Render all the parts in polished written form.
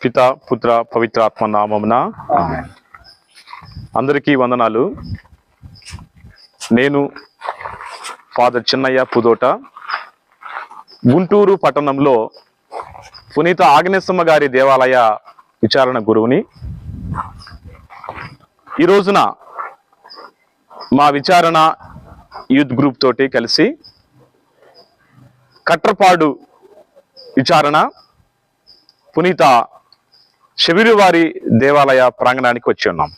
పిత పుత్ర పవిత్రాత్మ నామమున ఆమేన్. అందరికీ వందనాలు. నేను ఫాదర్ చిన్నయ్య పుదోట, గుంటూరు పట్టణంలో పునీత ఆగ్నేయస్సమ్మ గారి దేవాలయ విచారణ గురువుని. ఈ రోజున మా విచారణ యూత్ గ్రూప్ తోటి కలిసి కట్రపాడు విచారణ పునీత శబరివారి దేవాలయ ప్రాంగణానికి వచ్చి ఉన్నాం.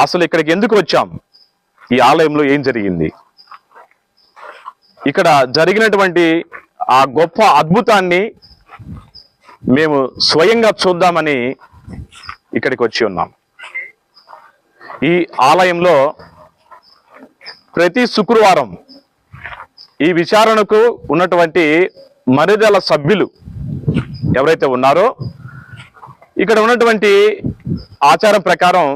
అసలు ఇక్కడికి ఎందుకు వచ్చాం? ఈ ఆలయంలో ఏం జరిగింది? ఇక్కడ జరిగినటువంటి ఆ గొప్ప అద్భుతాన్ని మేము స్వయంగా చూద్దామని ఇక్కడికి వచ్చి ఉన్నాం. ఈ ఆలయంలో ప్రతి శుక్రవారం ఈ విచారణకు ఉన్నటువంటి మరిదల సభ్యులు ఎవరైతే ఉన్నారో, ఇక్కడ ఉన్నటువంటి ఆచారం ప్రకారం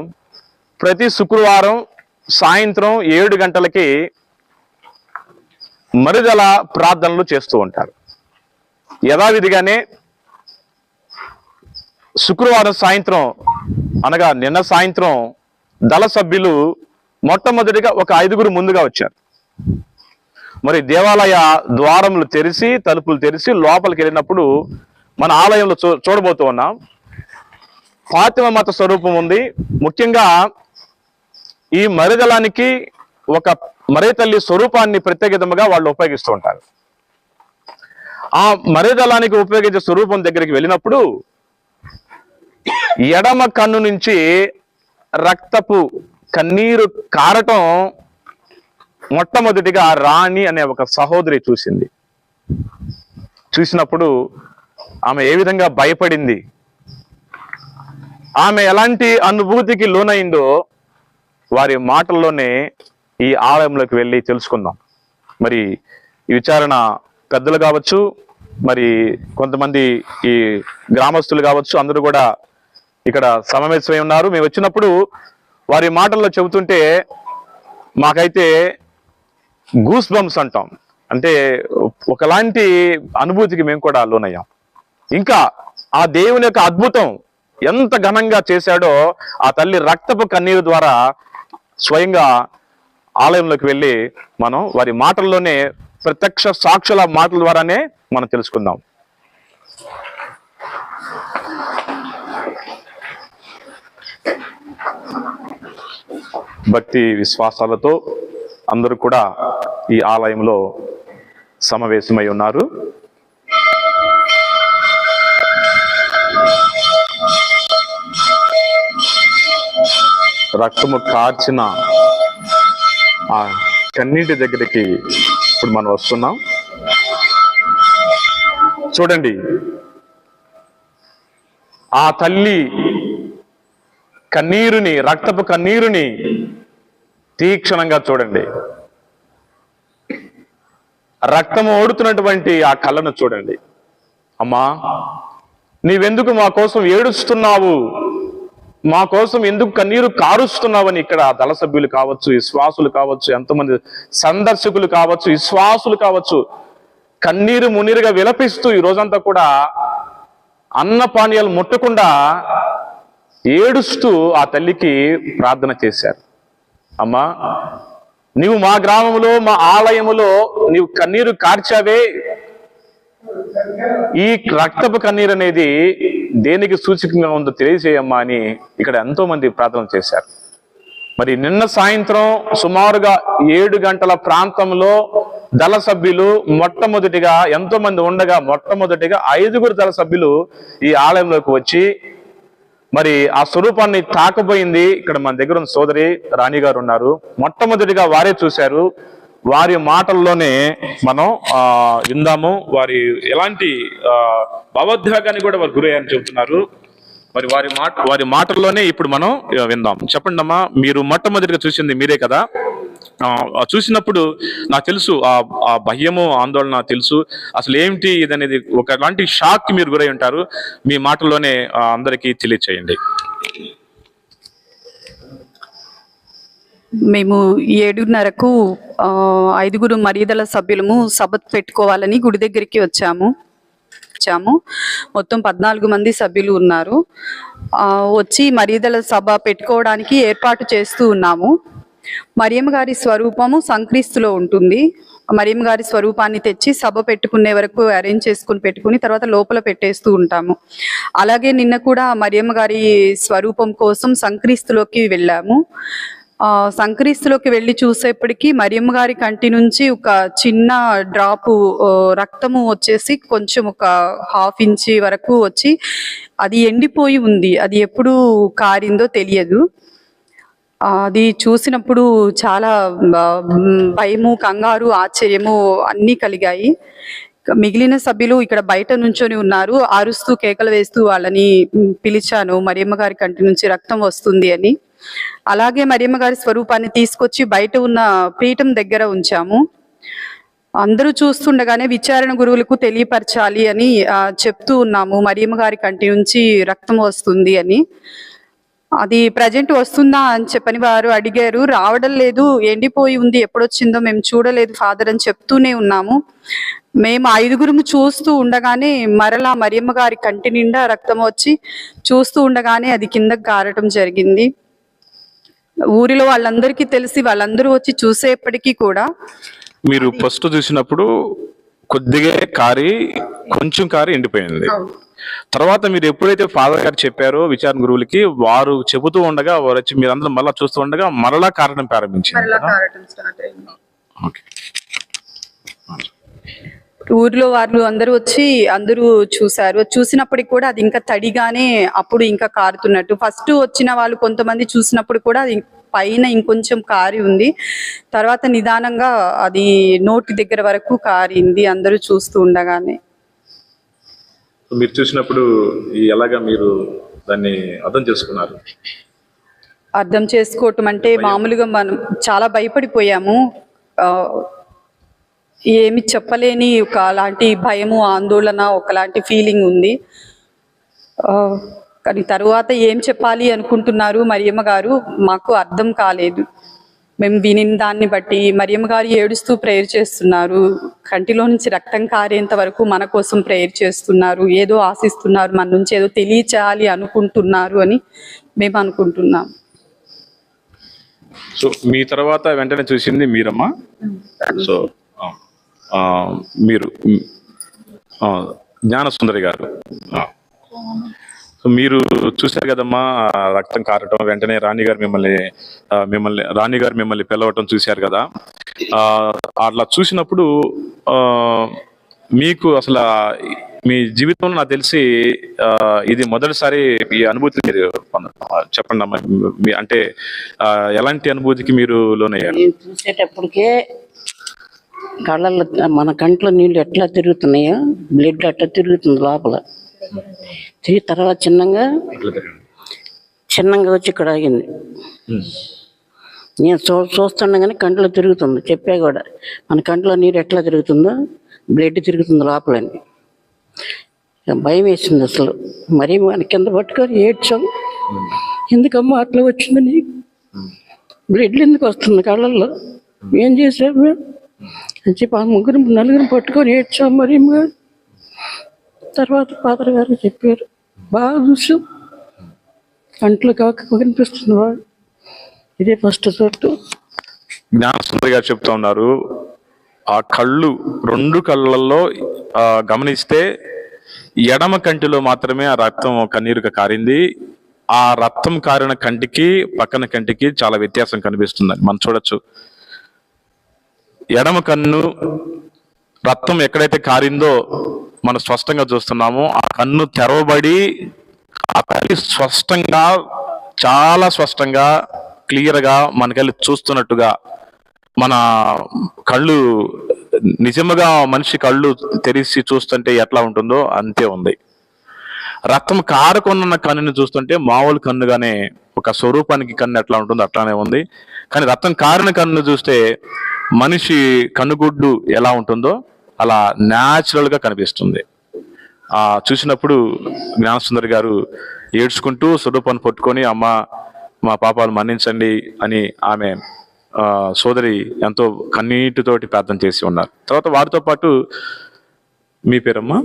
ప్రతి శుక్రవారం సాయంత్రం 7 గంటలకి మరిదల ప్రార్థనలు చేస్తూ ఉంటారు. యథావిధిగానే శుక్రవారం సాయంత్రం అనగా నిన్న సాయంత్రం దళ సభ్యులు మొట్టమొదటిగా ఒక 5గురు ముందుగా వచ్చారు. మరి దేవాలయ ద్వారములు తెరిచి తలుపులు తెరిచి లోపలికి వెళ్ళినప్పుడు మన ఆలయంలో చూడబోతూ ఉన్నాం. ఫాతిమ మత స్వరూపం ఉంది. ముఖ్యంగా ఈ మరిదలానికి ఒక మరే తల్లి స్వరూపాన్ని ప్రత్యేకతగా వాళ్ళు ఉపయోగిస్తూ ఉంటారు. ఆ మరిదలానికి ఉపయోగించే స్వరూపం దగ్గరికి వెళ్ళినప్పుడు ఎడమ కన్ను నుంచి రక్తపు కన్నీరు కారటం మొట్టమొదటిగా రాణి అనే ఒక సహోదరి చూసింది. చూసినప్పుడు ఆమె ఏ విధంగా భయపడింది, ఆమె ఎలాంటి అనుభూతికి లోనైందో వారి మాటల్లోనే ఈ ఆలయంలోకి వెళ్ళి తెలుసుకుందాం. మరి ఈ విచారణ పెద్దలు కావచ్చు, మరి కొంతమంది ఈ గ్రామస్తులు కావచ్చు, అందరూ కూడా ఇక్కడ సమావేశమై ఉన్నారు. మేము వచ్చినప్పుడు వారి మాటల్లో చెబుతుంటే మాకైతే గూస్ బంప్స్ అంటాం, అంటే ఒకలాంటి అనుభూతికి మేము కూడా లోనయ్యాం. ఇంకా ఆ దేవుని యొక్క అద్భుతం ఎంత ఘనంగా చేశాడో ఆ తల్లి రక్తపు కన్నీరు ద్వారా స్వయంగా ఆలయంలోకి వెళ్ళి మనం వారి మాటల్లోనే, ప్రత్యక్ష సాక్షుల మాటల ద్వారానే మనం తెలుసుకుందాం. భక్తి విశ్వాసాలతో అందరూ కూడా ఈ ఆలయంలో సమావేశమై ఉన్నారు. రక్తము కార్చిన ఆ కన్నీటి దగ్గరికి ఇప్పుడు మనం వస్తున్నాం. చూడండి, ఆ తల్లి కన్నీరుని, రక్తపు కన్నీరుని తీక్షణంగా చూడండి. రక్తము ఓడుతున్నటువంటి ఆ కళ్ళను చూడండి. అమ్మా, నీవెందుకు మా కోసం ఏడుస్తున్నావు, మా కోసం ఎందుకు కన్నీరు కారుస్తున్నావని ఇక్కడ దళ సభ్యులు కావచ్చు, విశ్వాసులు కావచ్చు, ఎంతోమంది సందర్శకులు కావచ్చు, విశ్వాసులు కావచ్చు, కన్నీరు మున్నీరుగా విలపిస్తూ ఈ రోజంతా కూడా అన్నపానీయాలు ముట్టకుండా ఏడుస్తూ ఆ తల్లికి ప్రార్థన చేశారు. అమ్మా, నీవు మా గ్రామంలో, మా ఆలయములో నీవు కన్నీరు కార్చావే, ఈ రక్తపు కన్నీరు అనేది దేనికి సూచకంగా ఉందో తెలియజేయమ్మా అని ఇక్కడ ఎంతో మంది ప్రార్థన చేశారు. మరి నిన్న సాయంత్రం సుమారుగా 7 గంటల ప్రాంతంలో దళ సభ్యులు మొట్టమొదటిగా, ఎంతో మంది ఉండగా మొట్టమొదటిగా 5గురు దళ సభ్యులు ఈ ఆలయంలోకి వచ్చి మరి ఆ స్వరూపాన్ని తాకపోయింది. ఇక్కడ మన దగ్గర ఉన్న సోదరి రాణి గారు ఉన్నారు. మొట్టమొదటిగా వారే చూశారు. వారి మాటల్లోనే మనం విందాము. వారి ఎలాంటి భావోద్వేగాన్ని కూడా వారు గురయ్యారని చెబుతున్నారు. మరి వారి మాటల్లోనే ఇప్పుడు మనం విందాం. చెప్పండి అమ్మా, మీరు మొట్టమొదటిగా చూసింది మీరే కదా? చూసినప్పుడు నాకు తెలుసు ఆ భయము, ఆందోళన తెలుసు. అసలు ఏమిటి ఇదనేది ఒకలాంటి షాక్ కి మీరు గురై ఉంటారు. మీ మాటల్లోనే అందరికీ తెలియచేయండి. మేము 7:30కు 5గురు మరీదల సభ్యులము సబత్ పెట్టుకోవాలని గుడి దగ్గరికి వచ్చాము. పిలిచాము. మొత్తం 14 మంది సభ్యులు ఉన్నారు. వచ్చి మరీదల సభ పెట్టుకోవడానికి ఏర్పాటు చేస్తూ ఉన్నాము. మరియమ్మ గారి స్వరూపము సంక్రీస్తులో ఉంటుంది. మరియమ్మ గారి స్వరూపాన్ని తెచ్చి సభ పెట్టుకునే వరకు అరేంజ్ చేసుకుని పెట్టుకుని తర్వాత లోపల పెట్టేస్తూ ఉంటాము. అలాగే నిన్న కూడా మరియమ్మ గారి స్వరూపం కోసం సంక్రీస్తులోకి వెళ్ళాము. సంక్రీస్తులోకి వెళ్ళి చూసేప్పటికీ మరియమ్మ గారి కంటి నుంచి ఒక చిన్న డ్రాపు రక్తము వచ్చేసి కొంచెం ఒక 1/2 ఇంచి వరకు వచ్చి అది ఎండిపోయి ఉంది. అది ఎప్పుడు కారిందో తెలియదు. అది చూసినప్పుడు చాలా భయము, కంగారు, ఆశ్చర్యము అన్నీ కలిగాయి. మిగిలిన సభ్యులు ఇక్కడ బయట నుంచొని ఉన్నారు. అరుస్తూ కేకలు వేస్తూ వాళ్ళని పిలిచాను, మరియమ్మ గారి కంటి నుంచి రక్తం వస్తుంది అని. అలాగే మరియమ్మ గారి స్వరూపాన్ని తీసుకొచ్చి బయట ఉన్న పీఠం దగ్గర ఉంచాము. అందరూ చూస్తుండగానే విచారణ గురువులకు తెలియపరచాలి అని చెప్తూ ఉన్నాము, మరియమ్మ గారి కంటి నుంచి రక్తం వస్తుంది అని. అది ప్రజెంట్ వస్తుందా అని చెప్పని వారు అడిగారు. రావడం లేదు, ఎండిపోయి ఉంది, ఎప్పుడొచ్చిందో మేము చూడలేదు ఫాదర్ అని చెప్తూనే ఉన్నాము. మేము 5గురు చూస్తూ ఉండగానే మరలా మరియమ్మ గారి కంటి నిండా రక్తం వచ్చి చూస్తూ ఉండగానే అది కిందకి కారటం జరిగింది. ఊరిలో వాళ్ళందరికీ తెలిసి వాళ్ళందరూ వచ్చి చూసేప్పటికీ కూడా మీరు ఫస్ట్ చూసినప్పుడు కొద్దిగా కొంచెం కారి ఎండిపోయింది. తర్వాత మీరు ఎప్పుడైతే ఫాదర్ గారు చెప్పారో విచారణ గురువులకి, వారు చెబుతూ ఉండగా వారు వచ్చి మీరందరూ మళ్ళా చూస్తూ ఉండగా మరలా కారటం ప్రారంభించింది. ఊర్లో వాళ్ళు అందరూ వచ్చి అందరూ చూసారు. చూసినప్పటికి కూడా అది ఇంకా తడిగానే అప్పుడు ఇంకా కారుతున్నట్టు. ఫస్ట్ వచ్చిన వాళ్ళు కొంతమంది చూసినప్పుడు కూడా అది పైన ఇంకొంచెం కారి ఉంది. తర్వాత నిదానంగా అది నోటి దగ్గర వరకు కారింది అందరూ చూస్తూ ఉండగానే. మీరు చూసినప్పుడు ఎలాగా మీరు దాన్ని అర్థం చేసుకున్నారు? అర్థం చేసుకోవటం అంటే మామూలుగా మనం చాలా భయపడిపోయాము. ఏమి చెప్పలేని ఒక అలాంటి భయము, ఆందోళన, ఒకలాంటి ఫీలింగ్ ఉంది. కానీ తరువాత ఏం చెప్పాలి అనుకుంటున్నారు మరియమ్మ గారు మాకు అర్థం కాలేదు. మేము వినిన దాన్ని బట్టి మరియమ్మ గారు ఏడుస్తూ ప్రేయర్ చేస్తున్నారు. కంటిలో నుంచి రక్తం కారేంత వరకు మన కోసం ప్రేయర్ చేస్తున్నారు. ఏదో ఆశిస్తున్నారు, మన నుంచి ఏదో తెలియచేయాలి అనుకుంటున్నారు అని మేము అనుకుంటున్నాం. సో మీ తర్వాత వెంటనే చూసింది మీరమ్మా. సో మీరు జ్ఞానసుందరి గారు, మీరు చూశారు కదమ్మా రక్తం కారటం. వెంటనే రాణిగారు మిమ్మల్ని పిలవటం చూశారు కదా. అట్లా చూసినప్పుడు మీకు అసలు మీ జీవితంలో నాకు తెలిసి ఇది మొదటిసారి ఈ అనుభూతి మీరు చెప్పండి అమ్మా. అంటే ఎలాంటి అనుభూతికి మీరు లోనయ్యారు? చూసేటప్పటికే కళ్ళల్లో మన కంట్లో నీళ్ళు ఎట్లా తిరుగుతున్నాయో, బ్లడ్ అట్లా తిరుగుతుంది లోపల. తిరిగి తర్వాత చిన్నగా వచ్చి ఇక్కడ ఆగింది. నేను చూస్తుండగానే కంట్లో తిరుగుతుంది. చెప్పా కూడా, మన కంట్లో నీరు ఎట్లా తిరుగుతుందో బ్లడ్ తిరుగుతుంది లోపలని. భయం వేసింది అసలు. మరీ మన కింద పట్టుకొని ఏడ్చాం. ఎందుకమ్మా అట్లా వచ్చిందని, బ్లడ్ ఎందుకు వస్తుంది కళ్ళల్లో, ఏం చేసాం మేము అని చెప్పి 4 పట్టుకొని ఏడ్చాం. మరి తర్వాత ఫాదర్ గారు చెప్పారు, బాగా చూసాం, కంట్లో కాక కనిపిస్తుంది వాడు. ఇదే ఫస్ట్ చోటు. జ్ఞానసుందరి గారు చెప్తా ఉన్నారు, ఆ కళ్ళు 2 కళ్ళల్లో గమనిస్తే ఎడమ కంటిలో మాత్రమే ఆ రక్తం కన్నీరుగా కారింది. ఆ రక్తం కారిన కంటికి పక్కన కంటికి చాలా వ్యత్యాసం కనిపిస్తుందని మనం చూడొచ్చు. ఎడమ కన్ను రక్తం ఎక్కడైతే కారిందో మనం స్పష్టంగా చూస్తున్నాము. ఆ కన్ను తెరవబడి ఆ తల్లి స్పష్టంగా, చాలా స్పష్టంగా, క్లియర్గా మనకెళ్ళి చూస్తున్నట్టుగా, మన కళ్ళు నిజముగా మనిషి కళ్ళు తెరిచి చూస్తుంటే ఎట్లా ఉంటుందో అంతే ఉంది. రక్తం కారుకున్న కన్నుని చూస్తుంటే మామూలు కన్నుగానే, ఒక స్వరూపానికి కన్ను ఎట్లా ఉంటుందో అట్లానే ఉంది. కానీ రక్తం కారిన కన్ను చూస్తే మనిషి కన్నుగుడ్డు ఎలా ఉంటుందో అలా న్యాచురల్గా కనిపిస్తుంది. చూసినప్పుడు జ్ఞానసుందరి గారు ఏడ్చుకుంటూ స్వరూపాన్ని పట్టుకొని, అమ్మ మా పాపాలు మన్నించండి అని ఆమె సోదరి ఎంతో కన్నీటితోటి ప్రార్థన చేసి ఉన్నారు. తర్వాత వారితో పాటు మీ పేరమ్మా?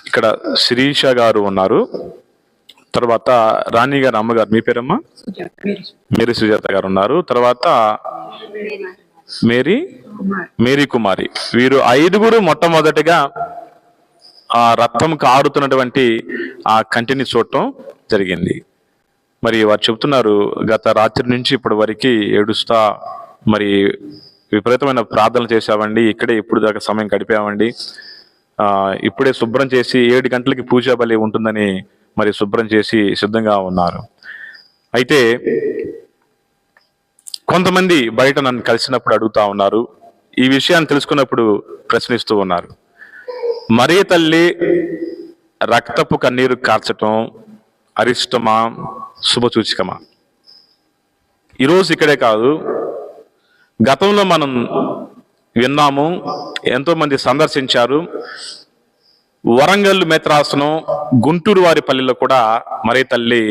ఇక్కడ శిరీష గారు ఉన్నారు. తర్వాత రాణి గారు అమ్మగారు. మీ పేరమ్మా? మేరీ సుజాత గారు ఉన్నారు. తర్వాత మేరీ కుమారి. వీరు 5గురు మొట్టమొదటిగా ఆ రక్తం కారుతున్నటువంటి ఆ కంటిని చూడటం జరిగింది. మరి వారు చెబుతున్నారు, గత రాత్రి నుంచి ఇప్పటి వరకు ఏడుస్తా మరి విపరీతమైన ప్రార్థనలు చేశామండి, ఇక్కడే ఇప్పుడు దాకా సమయం గడిపామండి, ఇప్పుడే శుభ్రం చేసి 7 గంటలకి పూజా బలి ఉంటుందని మరి శుభ్రం చేసి సిద్ధంగా ఉన్నారు. అయితే కొంతమంది బయట నన్ను కలిసినప్పుడు అడుగుతా ఉన్నారు, ఈ విషయాన్ని తెలుసుకున్నప్పుడు ప్రశ్నిస్తూ ఉన్నారు, మరియ తల్లి రక్తపు కన్నీరు కార్చటం అరిష్టమా, శుభసూచికమా? ఈరోజు ఇక్కడే కాదు, గతంలో మనం విన్నాము, ఎంతో మంది సందర్శించారు. వరంగల్ మెత్రాసనం, గుంటూరు వారి పల్లెలో కూడా మరియ తల్లి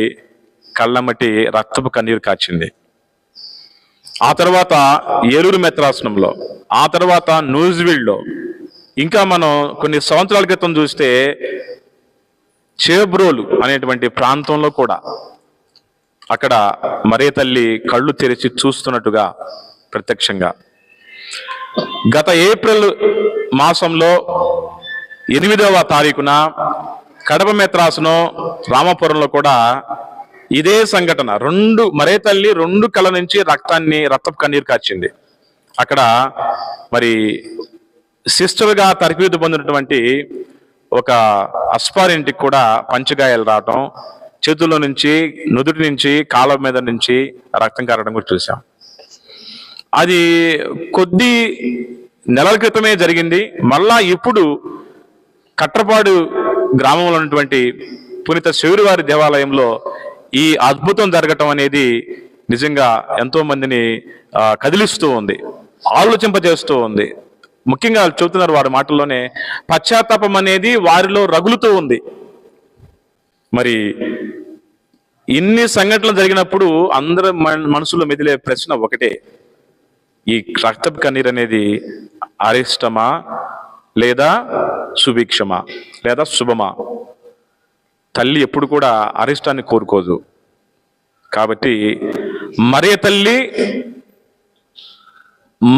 కళ్ళమటి రక్తపు కన్నీరు కాచింది. ఆ తర్వాత ఏలూరు మెత్రాసనంలో, ఆ తర్వాత న్యూజివీడ్లో, ఇంకా మనం కొన్ని సంవత్సరాల క్రితం చూస్తే చేబ్రోలు అనేటువంటి ప్రాంతంలో కూడా అక్కడ మరియ తల్లి కళ్ళు తెరిచి చూస్తున్నట్టుగా ప్రత్యక్షంగా గత ఏప్రిల్ మాసంలో 8వ తారీఖున కడప మెత్రాసనం రామపురంలో కూడా ఇదే సంఘటన. మరియ తల్లి 2 కళ్ళ నుంచి రక్తపు కన్నీరు కార్చింది. అక్కడ మరి సిస్టర్గా తరఫీదు పొందినటువంటి ఒక అస్పారింటికి కూడా పంచగాయాలు రావటం, చేతుల్లో నుంచి, నుదుటి నుంచి, కాళ్ళ మీద నుంచి రక్తం కారడం కూడా చూసాం. అది కొద్ది నెలల క్రితమే జరిగింది. మళ్ళా ఇప్పుడు కట్రపాడు గ్రామంలో ఉన్నటువంటి పునీత శివురివారి దేవాలయంలో ఈ అద్భుతం జరగటం అనేది నిజంగా ఎంతో మందిని కదిలిస్తూ ఉంది, ఆలోచింపజేస్తూ ఉంది. ముఖ్యంగా చెబుతున్నారు వారి మాటల్లోనే, పశ్చాత్తాపం అనేది వారిలో రగులుతూ ఉంది. మరి ఇన్ని సంఘటనలు జరిగినప్పుడు అందరి మనసులో మెదిలే ప్రశ్న ఒకటే, ఈ రక్తపు కన్నీరు అనేది అరిష్టమా, లేదా సుభిక్షమా, లేదా శుభమా? తల్లి ఎప్పుడు కూడా అరిష్టాన్ని కోరుకోదు. కాబట్టి మరియ తల్లి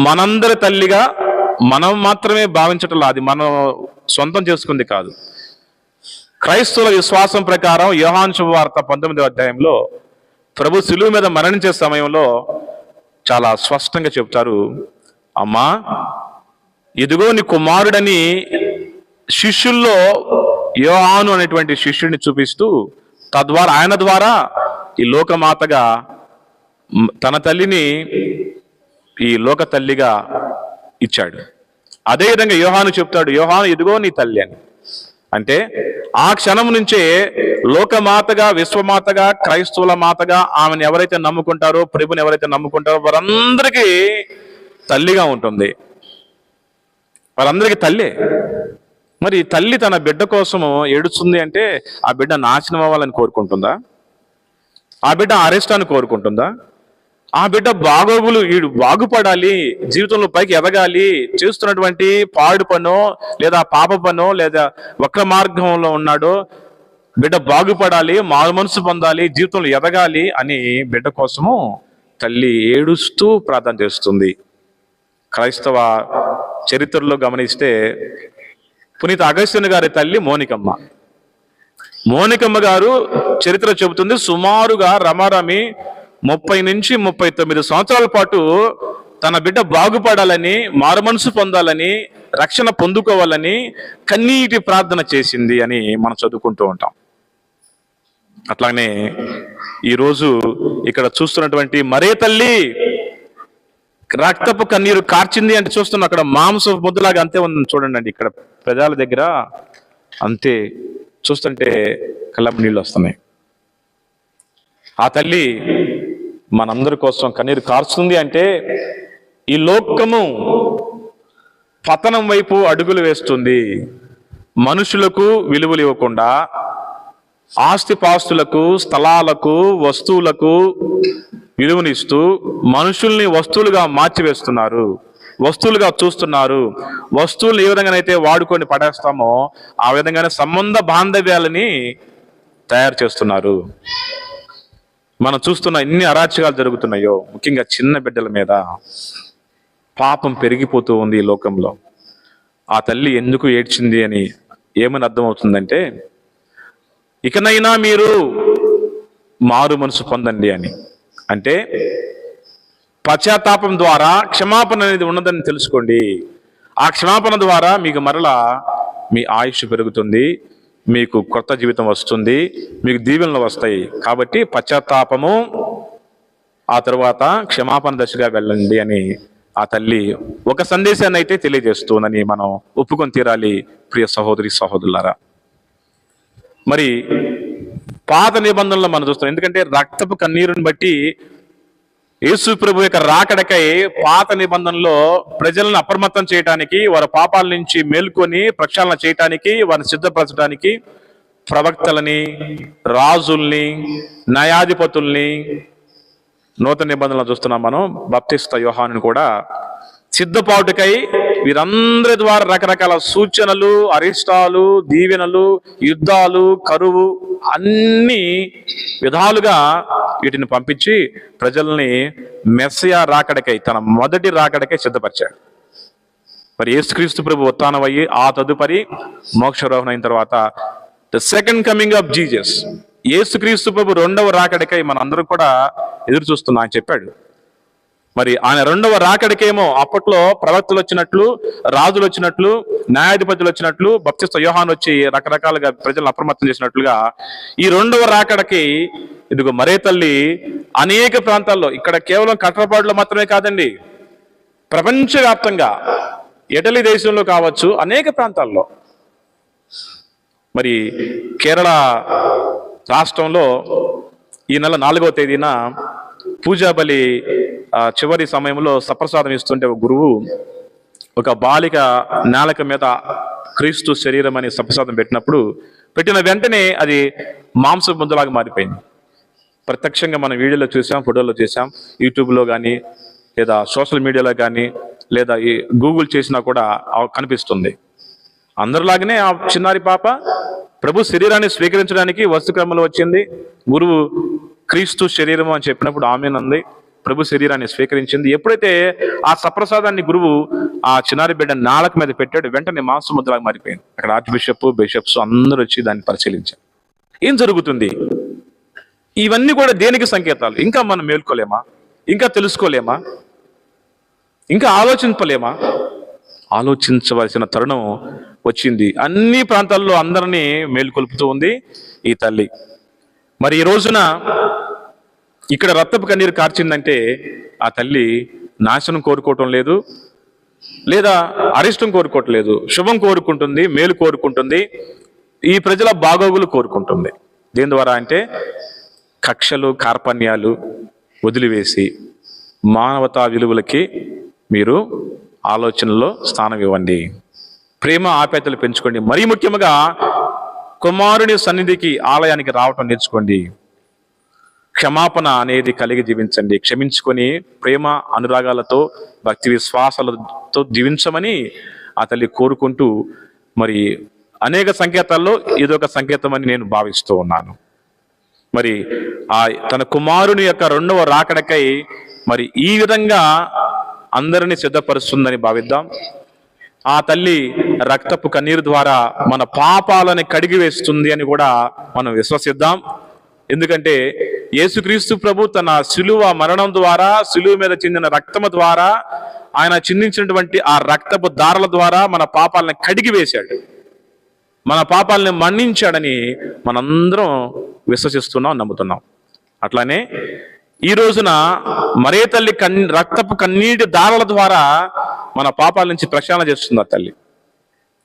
మనందరి తల్లిగా మనం మాత్రమే భావించటం, అది మనం సొంతం చేసుకుంది కాదు. క్రైస్తవుల విశ్వాసం ప్రకారం యోహాను శుభవార్త 19వ అధ్యాయంలో ప్రభు శిలువ మీద మరణించే సమయంలో చాలా స్పష్టంగా చెప్తారు, అమ్మా ఇదిగో నీ కుమారుడని శిష్యుల్లో యోహాను అనేటువంటి శిష్యుడిని చూపిస్తూ, తద్వారా ఆయన ద్వారా ఈ లోకమాతగా తన తల్లిని ఈ లోక తల్లిగా ఇచ్చాడు. అదేవిధంగా యోహాను చెప్తాడు, యోహాను ఇదిగో నీ తల్లి అని. అంటే ఆ క్షణం నుంచే లోకమాతగా, విశ్వమాతగా, క్రైస్తవుల మాతగా ఆమెను ఎవరైతే నమ్ముకుంటారో, ప్రభుని ఎవరైతే నమ్ముకుంటారో వారందరికీ తల్లిగా ఉంటుంది, వారందరికీ తల్లే. మరి తల్లి తన బిడ్డ కోసము ఏడుస్తుంది అంటే ఆ బిడ్డ నాశనం అవ్వాలని కోరుకుంటుందా? ఆ బిడ్డ అరెస్టాన్ని కోరుకుంటుందా? ఆ బిడ్డ వీడు బాగుపడాలి, జీవితంలో పైకి ఎదగాలి, చేస్తున్నటువంటి పాడు పనో లేదా పాప పనో లేదా వక్ర మార్గంలో ఉన్నాడో బిడ్డ బాగుపడాలి, మారు మనసు పొందాలి, జీవితంలో ఎదగాలి అని బిడ్డ కోసము తల్లి ఏడుస్తూ ప్రార్థన చేస్తుంది. క్రైస్తవ చరిత్రలో గమనిస్తే పునీత అగస్త్యుని గారి తల్లి మోనికమ్మ గారు చరిత్ర చెబుతుంది, సుమారుగా రమారమి 30 నుంచి 39 సంవత్సరాల పాటు తన బిడ్డ బాగుపడాలని, మారుమనసు పొందాలని, రక్షణ పొందుకోవాలని కన్నీటి ప్రార్థన చేసింది అని మనం చదువుకుంటూ ఉంటాం. అట్లానే ఈరోజు ఇక్కడ చూస్తున్నటువంటి మరియ తల్లి రక్తపు కన్నీరు కార్చింది అంటే చూస్తున్నాం. అక్కడ మాంస ముద్దలాగా అంతే ఉంది చూడండి అండి, ఇక్కడ ప్రజల దగ్గర అంతే, చూస్తుంటే కళ్ళం నీళ్ళు వస్తున్నాయి. ఆ తల్లి మనందరి కోసం కన్నీరు కార్చుంది అంటే ఈ లోకము పతనం వైపు అడుగులు వేస్తుంది. మనుషులకు విలువలు ఇవ్వకుండా ఆస్తిపాస్తులకు, స్థలాలకు, వస్తువులకు విలువనిస్తూ మనుషుల్ని వస్తువులుగా మార్చివేస్తున్నారు. వస్తువులుగా చూస్తున్నారు. వస్తువులు ఏ విధంగానైతే వాడుకొని పడేస్తామో ఆ విధంగానే సంబంధ బాంధవ్యాలని తయారు చేస్తున్నారు. మనం చూస్తున్న ఎన్ని అరాచకాలు జరుగుతున్నాయో, ముఖ్యంగా చిన్న బిడ్డల మీద పాపం పెరిగిపోతూ ఉంది ఈ లోకంలో. ఆ తల్లి ఎందుకు ఏడ్చింది అని ఏమని అర్థమవుతుందంటే, ఇకనైనా మీరు మారు మనసు పొందండి అని. అంటే పశ్చాత్తాపం ద్వారా క్షమాపణ అనేది ఉన్నదని తెలుసుకోండి. ఆ క్షమాపణ ద్వారా మీకు మరలా మీ ఆయుష్ పెరుగుతుంది, మీకు కొత్త జీవితం వస్తుంది, మీకు దీవెనలు వస్తాయి. కాబట్టి పశ్చాత్తాపము, ఆ తర్వాత క్షమాపణ దశగా వెళ్ళండి అని ఆ తల్లి ఒక సందేశాన్ని అయితే తెలియజేస్తుందని మనం ఒప్పుకొని తీరాలి ప్రియ సహోదరి సహోదరులారా. మరి పాత నిబంధనలో మనం చూస్తాం, ఎందుకంటే రక్తపు కన్నీరుని బట్టి యేసు ప్రభు యొక్క రాకడకై పాత నిబంధనలో ప్రజలను అప్రమత్తం చేయడానికి, వారి పాపాల నుంచి మేల్కొని ప్రక్షాళన చేయటానికి, వారిని సిద్ధపరచడానికి ప్రవక్తలని, రాజుల్ని, న్యాయాధిపతుల్ని, నూతన నిబంధనలు చూస్తున్నాం మనం బాప్తిస్త యోహానుని కూడా సిద్ధపాటుకై వీరందరి ద్వారా రకరకాల సూచనలు, అరిష్టాలు, దీవెనలు, యుద్ధాలు, కరువు అన్ని విధాలుగా వీటిని పంపించి ప్రజల్ని మెస్సియా రాకడకై, తన మొదటి రాకడకై సిద్ధపరిచాడు. మరి యేసుక్రీస్తు ప్రభు ఉత్థానమయ్యి ఆ తదుపరి మోక్షారోహణ అయిన తర్వాత the second coming of Jesus, యేసుక్రీస్తు ప్రభు రెండవ రాకడకై మన అందరూ కూడా ఎదురు చూస్తున్నాం అని చెప్పాడు. మరి ఆయన రెండవ రాకడికేమో అప్పట్లో ప్రవక్తలు వచ్చినట్లు, రాజులు వచ్చినట్లు, న్యాయాధిపతులు వచ్చినట్లు, బాప్తిస్త యోహాను వచ్చి రకరకాలుగా ప్రజలను అప్రమత్తం చేసినట్లుగా ఈ రెండవ రాకడకి ఇదిగో మరే తల్లి అనేక ప్రాంతాల్లో, ఇక్కడ కేవలం కట్రపాడులో మాత్రమే కాదండి, ప్రపంచవ్యాప్తంగా ఇటలీ దేశంలో కావచ్చు, అనేక ప్రాంతాల్లో. మరి కేరళ రాష్ట్రంలో ఈ నెల 4వ తేదీన పూజాబలి చివరి సమయంలో సప్రసాదం ఇస్తుంటే ఒక గురువు ఒక బాలిక నాలుక మీద క్రీస్తు శరీరం అని సప్రసాదం పెట్టిన వెంటనే అది మాంస ముద్దలాగా మారిపోయింది. ప్రత్యక్షంగా మనం వీడియోలో చూసాం, ఫోటోలో చూసాం, యూట్యూబ్లో కానీ లేదా సోషల్ మీడియాలో కానీ లేదా ఈ గూగుల్ చేసినా కూడా కనిపిస్తుంది. అందరిలాగానే ఆ చిన్నారి పాప ప్రభు శరీరాన్ని స్వీకరించడానికి వస్తుక్రమంలో వచ్చింది. గురువు క్రీస్తు శరీరం అని చెప్పినప్పుడు ఆమెనంది, ప్రభు శరీరాన్ని స్వీకరించింది. ఎప్పుడైతే ఆ సప్రసాదాన్ని గురువు ఆ చిన్నారి బిడ్డ నాలుక మీద పెట్టాడు, వెంటనే మాంస ముద్దలాగా మారిపోయింది. అక్కడ ఆర్చ్ బిషప్స్ అందరూ వచ్చి దాన్ని పరిశీలించారు. ఏం జరుగుతుంది? ఇవన్నీ కూడా దేనికి సంకేతాలు? ఇంకా మనం మేల్కోలేమా? ఇంకా తెలుసుకోలేమా? ఇంకా ఆలోచింపలేమా? ఆలోచించవలసిన తరుణం వచ్చింది. అన్ని ప్రాంతాల్లో అందరినీ మేల్కొల్పుతూ ఉంది ఈ తల్లి. మరి ఈ రోజున ఇక్కడ రక్తపు కన్నీరు కార్చిందంటే ఆ తల్లి నాశనం కోరుకోవటం లేదు, లేదా అరిష్టం కోరుకోవట్లేదు, శుభం కోరుకుంటుంది, మేలు కోరుకుంటుంది, ఈ ప్రజల బాగోగులు కోరుకుంటుంది. దేని ద్వారా అంటే కక్షలు, కార్పణ్యాలు వదిలివేసి మానవతా విలువలకి మీరు ఆలోచనలో స్థానం ఇవ్వండి, ప్రేమ ఆప్యాయతలు పెంచుకోండి. మరీ ముఖ్యంగా కుమారుని సన్నిధికి, ఆలయానికి రావటం నేర్చుకోండి. క్షమాపణ అనేది కలిగి జీవించండి. క్షమించుకొని ప్రేమ అనురాగాలతో, భక్తి విశ్వాసాలతో జీవించమని ఆ తల్లి కోరుకుంటూ, మరి అనేక సంకేతాల్లో ఇదొక సంకేతం అని నేను భావిస్తూ ఉన్నాను. మరి ఆ తన కుమారుని యొక్క రెండవ రాకడకై మరి ఈ విధంగా అందరినీ సిద్ధపరుస్తుందని భావిద్దాం. ఆ తల్లి రక్తపు కన్నీరు ద్వారా మన పాపాలని కడిగి వేస్తుంది అని కూడా మనం విశ్వసిద్దాం. ఎందుకంటే యేసుక్రీస్తు ప్రభు తన శిలువ మరణం ద్వారా, శిలువ మీద చెందిన రక్తము ద్వారా, ఆయన చిందించినటువంటి ఆ రక్తపు దారల ద్వారా మన పాపాలని కడిగి వేశాడు, మన పాపాలని మన్నించాడని మనందరం విశ్వసిస్తున్నాం, నమ్ముతున్నాం. అట్లానే ఈ రోజున మరే తల్లి రక్తపు కన్నీటి దారల ద్వారా మన పాపాల నుంచి ప్రక్షాళన చేస్తుంది. ఆ తల్లి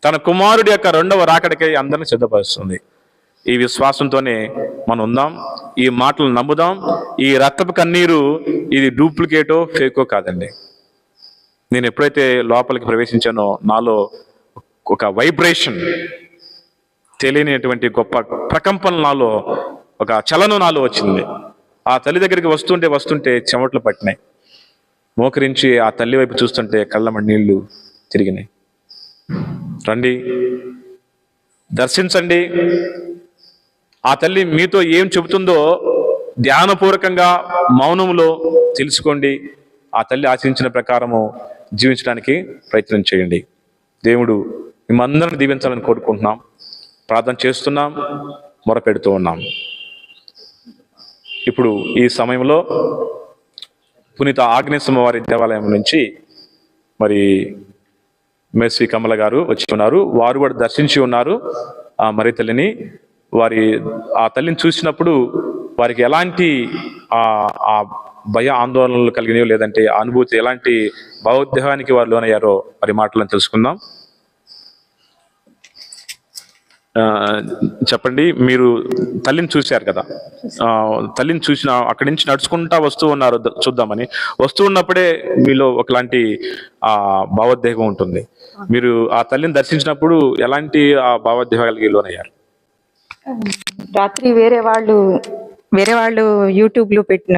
తన కుమారుడి యొక్క రెండవ రాకడికై అందరిని సిద్ధపరుస్తుంది. ఈ విశ్వాసంతోనే మనం ఉందాం, ఈ మాటలు నమ్ముదాం. ఈ రక్తపు కన్నీరు ఇది డూప్లికేటో ఫేకో కాదండి. నేను ఎప్పుడైతే లోపలికి ప్రవేశించానో నాలో ఒక వైబ్రేషన్, తెలియనిటువంటి గొప్ప ప్రకంపన, నాలో ఒక చలనం నాలో వచ్చింది. ఆ తల్లి దగ్గరికి వస్తుంటే చెమట్లు పట్టినాయి. మోకరించి ఆ తల్లి వైపు చూస్తుంటే కళ్ళమ నీళ్లు తిరిగినాయి. రండి, దర్శించండి. ఆ తల్లి మీతో ఏం చెబుతుందో ధ్యానపూర్వకంగా మౌనంలో తెలుసుకోండి. ఆ తల్లి ఆశించిన ప్రకారము జీవించడానికి ప్రయత్నం చేయండి. దేవుడు మిమ్మందరిని దీవించాలని కోరుకుంటున్నాం, ప్రార్థన చేస్తున్నాం, మొరపెడుతూ ఉన్నాం. ఇప్పుడు ఈ సమయంలో పునీత ఆగ్నేయస్వామి వారి దేవాలయం నుంచి మరి మేస్వి కమల గారు వచ్చి ఉన్నారు. వారు కూడా దర్శించి ఉన్నారు ఆ మరి తల్లిని. ఆ తల్లిని చూసినప్పుడు వారికి ఎలాంటి ఆ భయ ఆందోళనలు కలిగినాయో, లేదంటే ఆ అనుభూతి ఎలాంటి భావోద్వేగానికి వారు లోనయ్యారో మరి మాటలను తెలుసుకుందాం. చెప్పండి, మీరు తల్లిని చూశారు కదా, తల్లిని చూసిన అక్కడి నుంచి నడుచుకుంటా వస్తూ ఉన్నారు చూద్దామని. వస్తూ ఉన్నప్పుడే మీలో ఒకలాంటి భావోద్వేగం ఉంటుంది. మీరు ఆ తల్లిని దర్శించినప్పుడు ఎలాంటి ఆ భావోద్వేగాలకి లోనయ్యారు? రాత్రి వేరే వాళ్ళు యూట్యూబ్లో పెట్టిన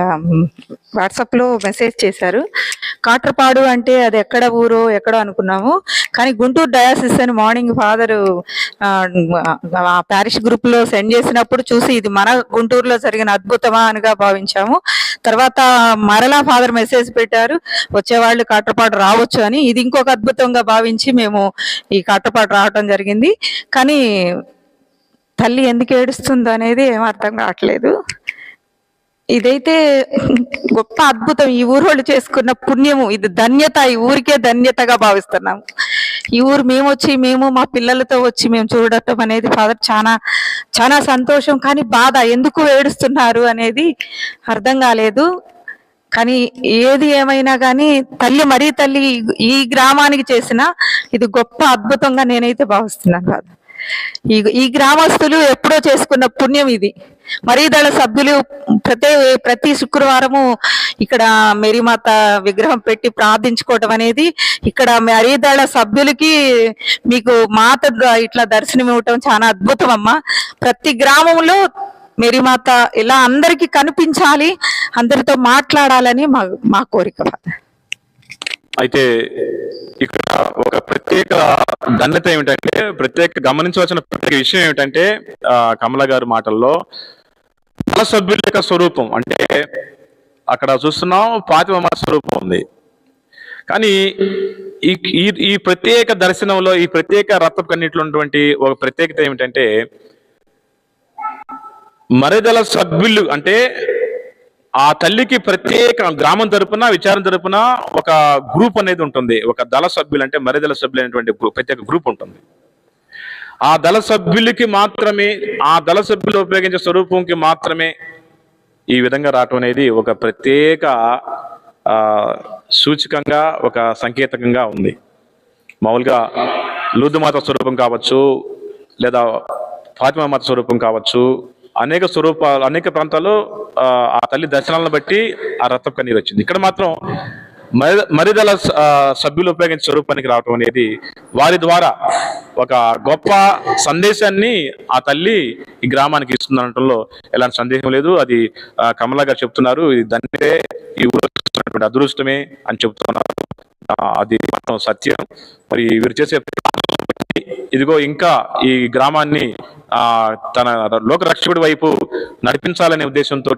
వాట్సాప్లో మెసేజ్ చేశారు. కాట్రపాడు అంటే అది ఎక్కడ ఊరో ఎక్కడో అనుకున్నాము, కానీ గుంటూరు డయాసిస్ అని మార్నింగ్ ఫాదర్ ఆ ప్యారిష్ గ్రూప్లో సెండ్ చేసినప్పుడు చూసి ఇది మన గుంటూరులో జరిగిన అద్భుతమా అనిగా భావించాము. తర్వాత మరలా ఫాదర్ మెసేజ్ పెట్టారు, వచ్చేవాళ్ళు కాట్రపాడు రావచ్చు అని. ఇది ఇంకొక అద్భుతంగా భావించి మేము ఈ కాట్రపాడు రావటం జరిగింది. కానీ తల్లి ఎందుకు ఏడుస్తుందో అనేది ఏం అర్థం కావట్లేదు. ఇదైతే గొప్ప అద్భుతం, ఈ ఊరోళ్ళు చేసుకున్న పుణ్యము, ఇది ధన్యత, ఈ ఊరికే ధన్యతగా భావిస్తున్నాము. ఈ ఊరు మేము మా పిల్లలతో వచ్చి మేము చూడటం అనేది ఫాదర్ చాలా చాలా సంతోషం. కానీ బాధ, ఎందుకు ఏడుస్తున్నారు అనేది అర్థం కాలేదు. కానీ ఏది ఏమైనా కానీ మరీ తల్లి ఈ గ్రామానికి చేసిన ఇది గొప్ప అద్భుతంగా నేనైతే భావిస్తున్నాను ఫాదర్. ఈ గ్రామస్తులు ఎప్పుడో చేసుకున్న పుణ్యం ఇది. మరీదళ సభ్యులు ప్రతి శుక్రవారము ఇక్కడ మేరీమాత విగ్రహం పెట్టి ప్రార్థించుకోవటం అనేది, ఇక్కడ మరీదళ సభ్యులకి మీకు మాత ఇట్లా దర్శనం ఇవ్వటం చాలా అద్భుతం అమ్మా. ప్రతి గ్రామంలో మేరీమాత ఇలా అందరికీ కనిపించాలి, అందరితో మాట్లాడాలని మా కోరిక. అయితే ఇక్కడ ఒక ప్రత్యేక ఘనత ఏమిటంటే, గమనించవలసిన ప్రత్యేక విషయం ఏమిటంటే, కమల గారి మాటల్లో దళ సభ్యుల యొక్క స్వరూపం అంటే అక్కడ చూస్తున్నాం ఫాతిమా స్వరూపం ఉంది. కానీ ఈ ప్రత్యేక దర్శనంలో, ఈ ప్రత్యేక రక్తపు కన్నీటిలో ఉన్నటువంటి ఒక ప్రత్యేకత ఏమిటంటే, మరిదల సభ్యులు అంటే ఆ తల్లికి ప్రత్యేక గ్రామం తరపున, విచారం తరపున ఒక గ్రూప్ అనేది ఉంటుంది. ఒక దళ సభ్యులు అంటే మరిదల సభ్యులు అనేటువంటి ప్రత్యేక గ్రూప్ ఉంటుంది. ఆ దళ సభ్యులకి మాత్రమే, ఆ దళ సభ్యులు ఉపయోగించే స్వరూపంకి మాత్రమే ఈ విధంగా రావటం అనేది ఒక ప్రత్యేక సూచకంగా, ఒక సంకేతకంగా ఉంది. మామూలుగా లూర్దుమాత స్వరూపం కావచ్చు, లేదా ఫాతిమా మాత స్వరూపం కావచ్చు, అనేక స్వరూపాలు, అనేక ప్రాంతాల్లో ఆ తల్లి దర్శనాలను బట్టి ఆ రక్తపు కన్నీరు వచ్చింది. ఇక్కడ మాత్రం మరిదల సభ్యులు ఉపయోగించే స్వరూపానికి రావటం అనేది వారి ద్వారా ఒక గొప్ప సందేశాన్ని ఆ తల్లి ఈ గ్రామానికి ఇస్తుందనటంలో ఎలాంటి సందేహం లేదు. అది కమలా గారు చెప్తున్నారు, ఇది ధన్యతే, ఈ ఊరు అదృష్టమే అని చెప్తున్నారు. అది మాత్రం సత్యం. మరి వీరు చేసే ఇదిగో ఇంకా ఈ గ్రామాన్ని తన లోకరక్షకుడి వైపు నడిపించాలనే ఉద్దేశంతో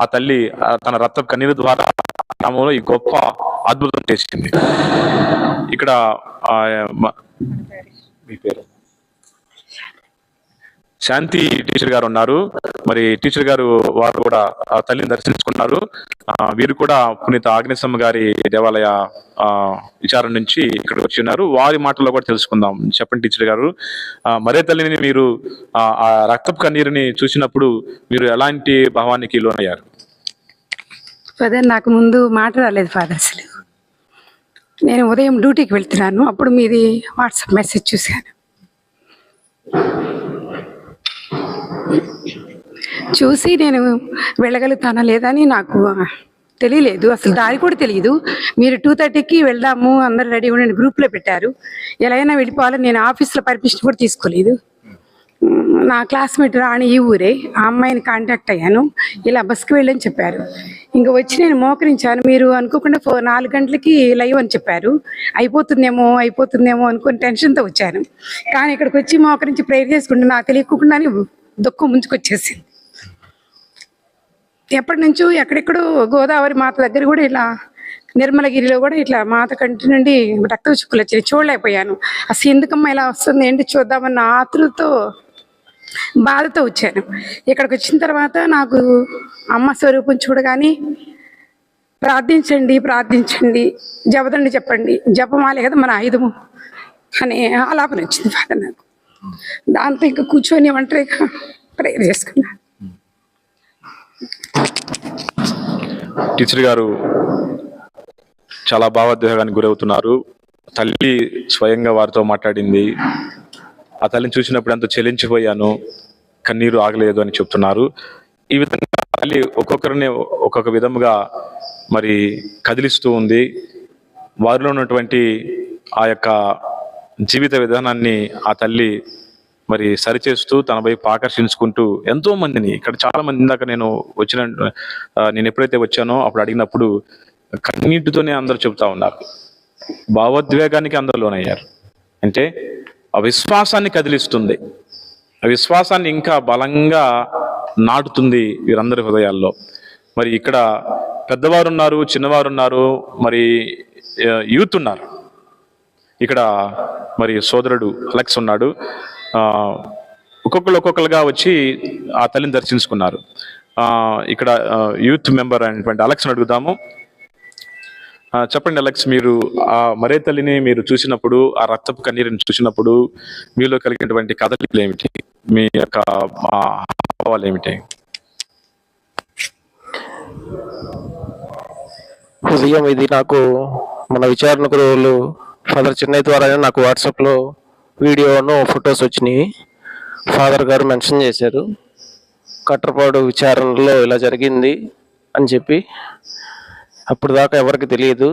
ఆ తల్లి తన రక్తపు కన్నీరు ద్వారా గ్రామంలో ఈ గొప్ప అద్భుతం చేసింది. ఇక్కడ మీ పేరు శాంతి టీచర్ గారు ఉన్నారు. మరి టీచర్ గారు వారు కూడా ఆ తల్లిని దర్శించుకున్నారు. వీరు కూడా పునీత ఆగ్నేయస్వామి గారి దేవాలయ విచారణ నుంచి ఇక్కడ వచ్చి ఉన్నారు. వారి మాటల్లో కూడా తెలుసుకుందాం. చెప్పండి టీచర్ గారు, మరే తల్లిని మీరు ఆ రక్తపు కన్నీరుని చూసినప్పుడు మీరు ఎలాంటి భావానికి లోనయ్యారు? ఫాదర్, నాకు ముందు మాట రాలేదు ఫాదర్. అసలు నేను ఉదయం డ్యూటీకి వెళ్తున్నాను, అప్పుడు మీది వాట్సాప్ మెసేజ్ చూశాను. చూసి నేను వెళ్ళగలుగుతానా లేదని నాకు తెలియలేదు, అసలు దారి కూడా తెలియదు. మీరు 2:30కి వెళ్దాము, అందరు రెడీ ఉండండి గ్రూప్లో పెట్టారు. ఎలా అయినా వెళ్ళిపోవాలని నేను ఆఫీస్లో పర్మిషన్ కూడా తీసుకోలేదు. నా క్లాస్మేట్ రాణి ఈ ఊరే, ఆ అమ్మాయిని కాంటాక్ట్ అయ్యాను. ఇలా బస్కి వెళ్ళని చెప్పారు. ఇంకా వచ్చి నేను మోకరించాను. మీరు అనుకోకుండా 4 గంటలకి లైవ్ అని చెప్పారు. అయిపోతుందేమో అనుకుని టెన్షన్తో వచ్చాను. కానీ ఇక్కడికి వచ్చి మోకరించి ప్రేయర్ చేసుకుంటే నాకు తెలియకుండానే దుఃఖం ముంచుకొచ్చేసింది. ఎప్పటి నుంచో ఎక్కడెక్కడో గోదావరి మాత దగ్గర కూడా ఇలా, నిర్మలగిరిలో కూడా ఇట్లా మాత కంటి నుండి రక్త చుక్కులు వచ్చాయి. చూడలేకపోయాను. అసలు ఎందుకమ్మా ఇలా వస్తుంది ఏంటి చూద్దామన్న ఆతృతో బాధతో వచ్చాను. ఇక్కడికి వచ్చిన తర్వాత నాకు అమ్మ స్వరూపం చూడగానే ప్రార్థించండి, జపదండి చెప్పండి, జపమాలే కదా మన ఆయుధము అనే ఆలాపన వచ్చింది ఫాదర్ నాకు. దాంతో ఇంకా కూర్చొని ఒంటరిగా ప్రేయర్ చేసుకున్నాను. టీచర్ గారు చాలా భావోద్వేగానికి గురవుతున్నారు. తల్లి స్వయంగా వారితో మాట్లాడింది. ఆ తల్లిని చూసినప్పుడు ఎంతో చెలించిపోయాను, కన్నీరు ఆగలేదు అని చెప్తున్నారు. ఈ విధంగా తల్లి ఒక్కొక్కరిని ఒక్కొక్క విధముగా మరి కదిలిస్తూ ఉంది. వారిలో ఉన్నటువంటి ఆ యొక్క జీవిత విధానాన్ని ఆ తల్లి మరి సరిచేస్తూ తన వైపు ఆకర్షించుకుంటూ ఎంతో మందిని, ఇక్కడ చాలా మంది, ఇందాక నేను ఎప్పుడైతే వచ్చానో అప్పుడు అడిగినప్పుడు కన్నీటితోనే అందరూ చెబుతా ఉన్నారు. భావోద్వేగానికి అందరూ లోనయ్యారు. అంటే ఆ విశ్వాసాన్ని కదిలిస్తుంది, ఆ విశ్వాసాన్ని ఇంకా బలంగా నాటుతుంది వీరందరి హృదయాల్లో. మరి ఇక్కడ పెద్దవారు ఉన్నారు, చిన్నవారు ఉన్నారు, మరి యూత్ ఉన్నారు. ఇక్కడ మరి సోదరుడు అలెక్స్ ఉన్నాడు. ఒక్కొక్కరుగా వచ్చి ఆ తల్లిని దర్శించుకున్నారు. ఇక్కడ యూత్ మెంబర్ అయినటువంటి అలెక్స్ని అడుగుదాము. చెప్పండి అలెక్స్, మీరు ఆ మరే తల్లిని మీరు చూసినప్పుడు, ఆ రక్తపు కన్నీరుని చూసినప్పుడు మీలో కలిగినటువంటి కదలికలు ఏమిటి, మీ యొక్క భావాలు ఏమిటి? ఉదయం ఇది నాకు మన విచారణ గురువులు ఫాదర్ చెన్నై ద్వారానే నాకు వాట్సాప్లో వీడియోను ఫొటోస్ వచ్చినాయి. ఫాదర్ గారు మెన్షన్ చేశారు, కట్రపాడు విచారణలో ఇలా జరిగింది అని చెప్పి. అప్పుడు దాకా ఎవరికి తెలియదు.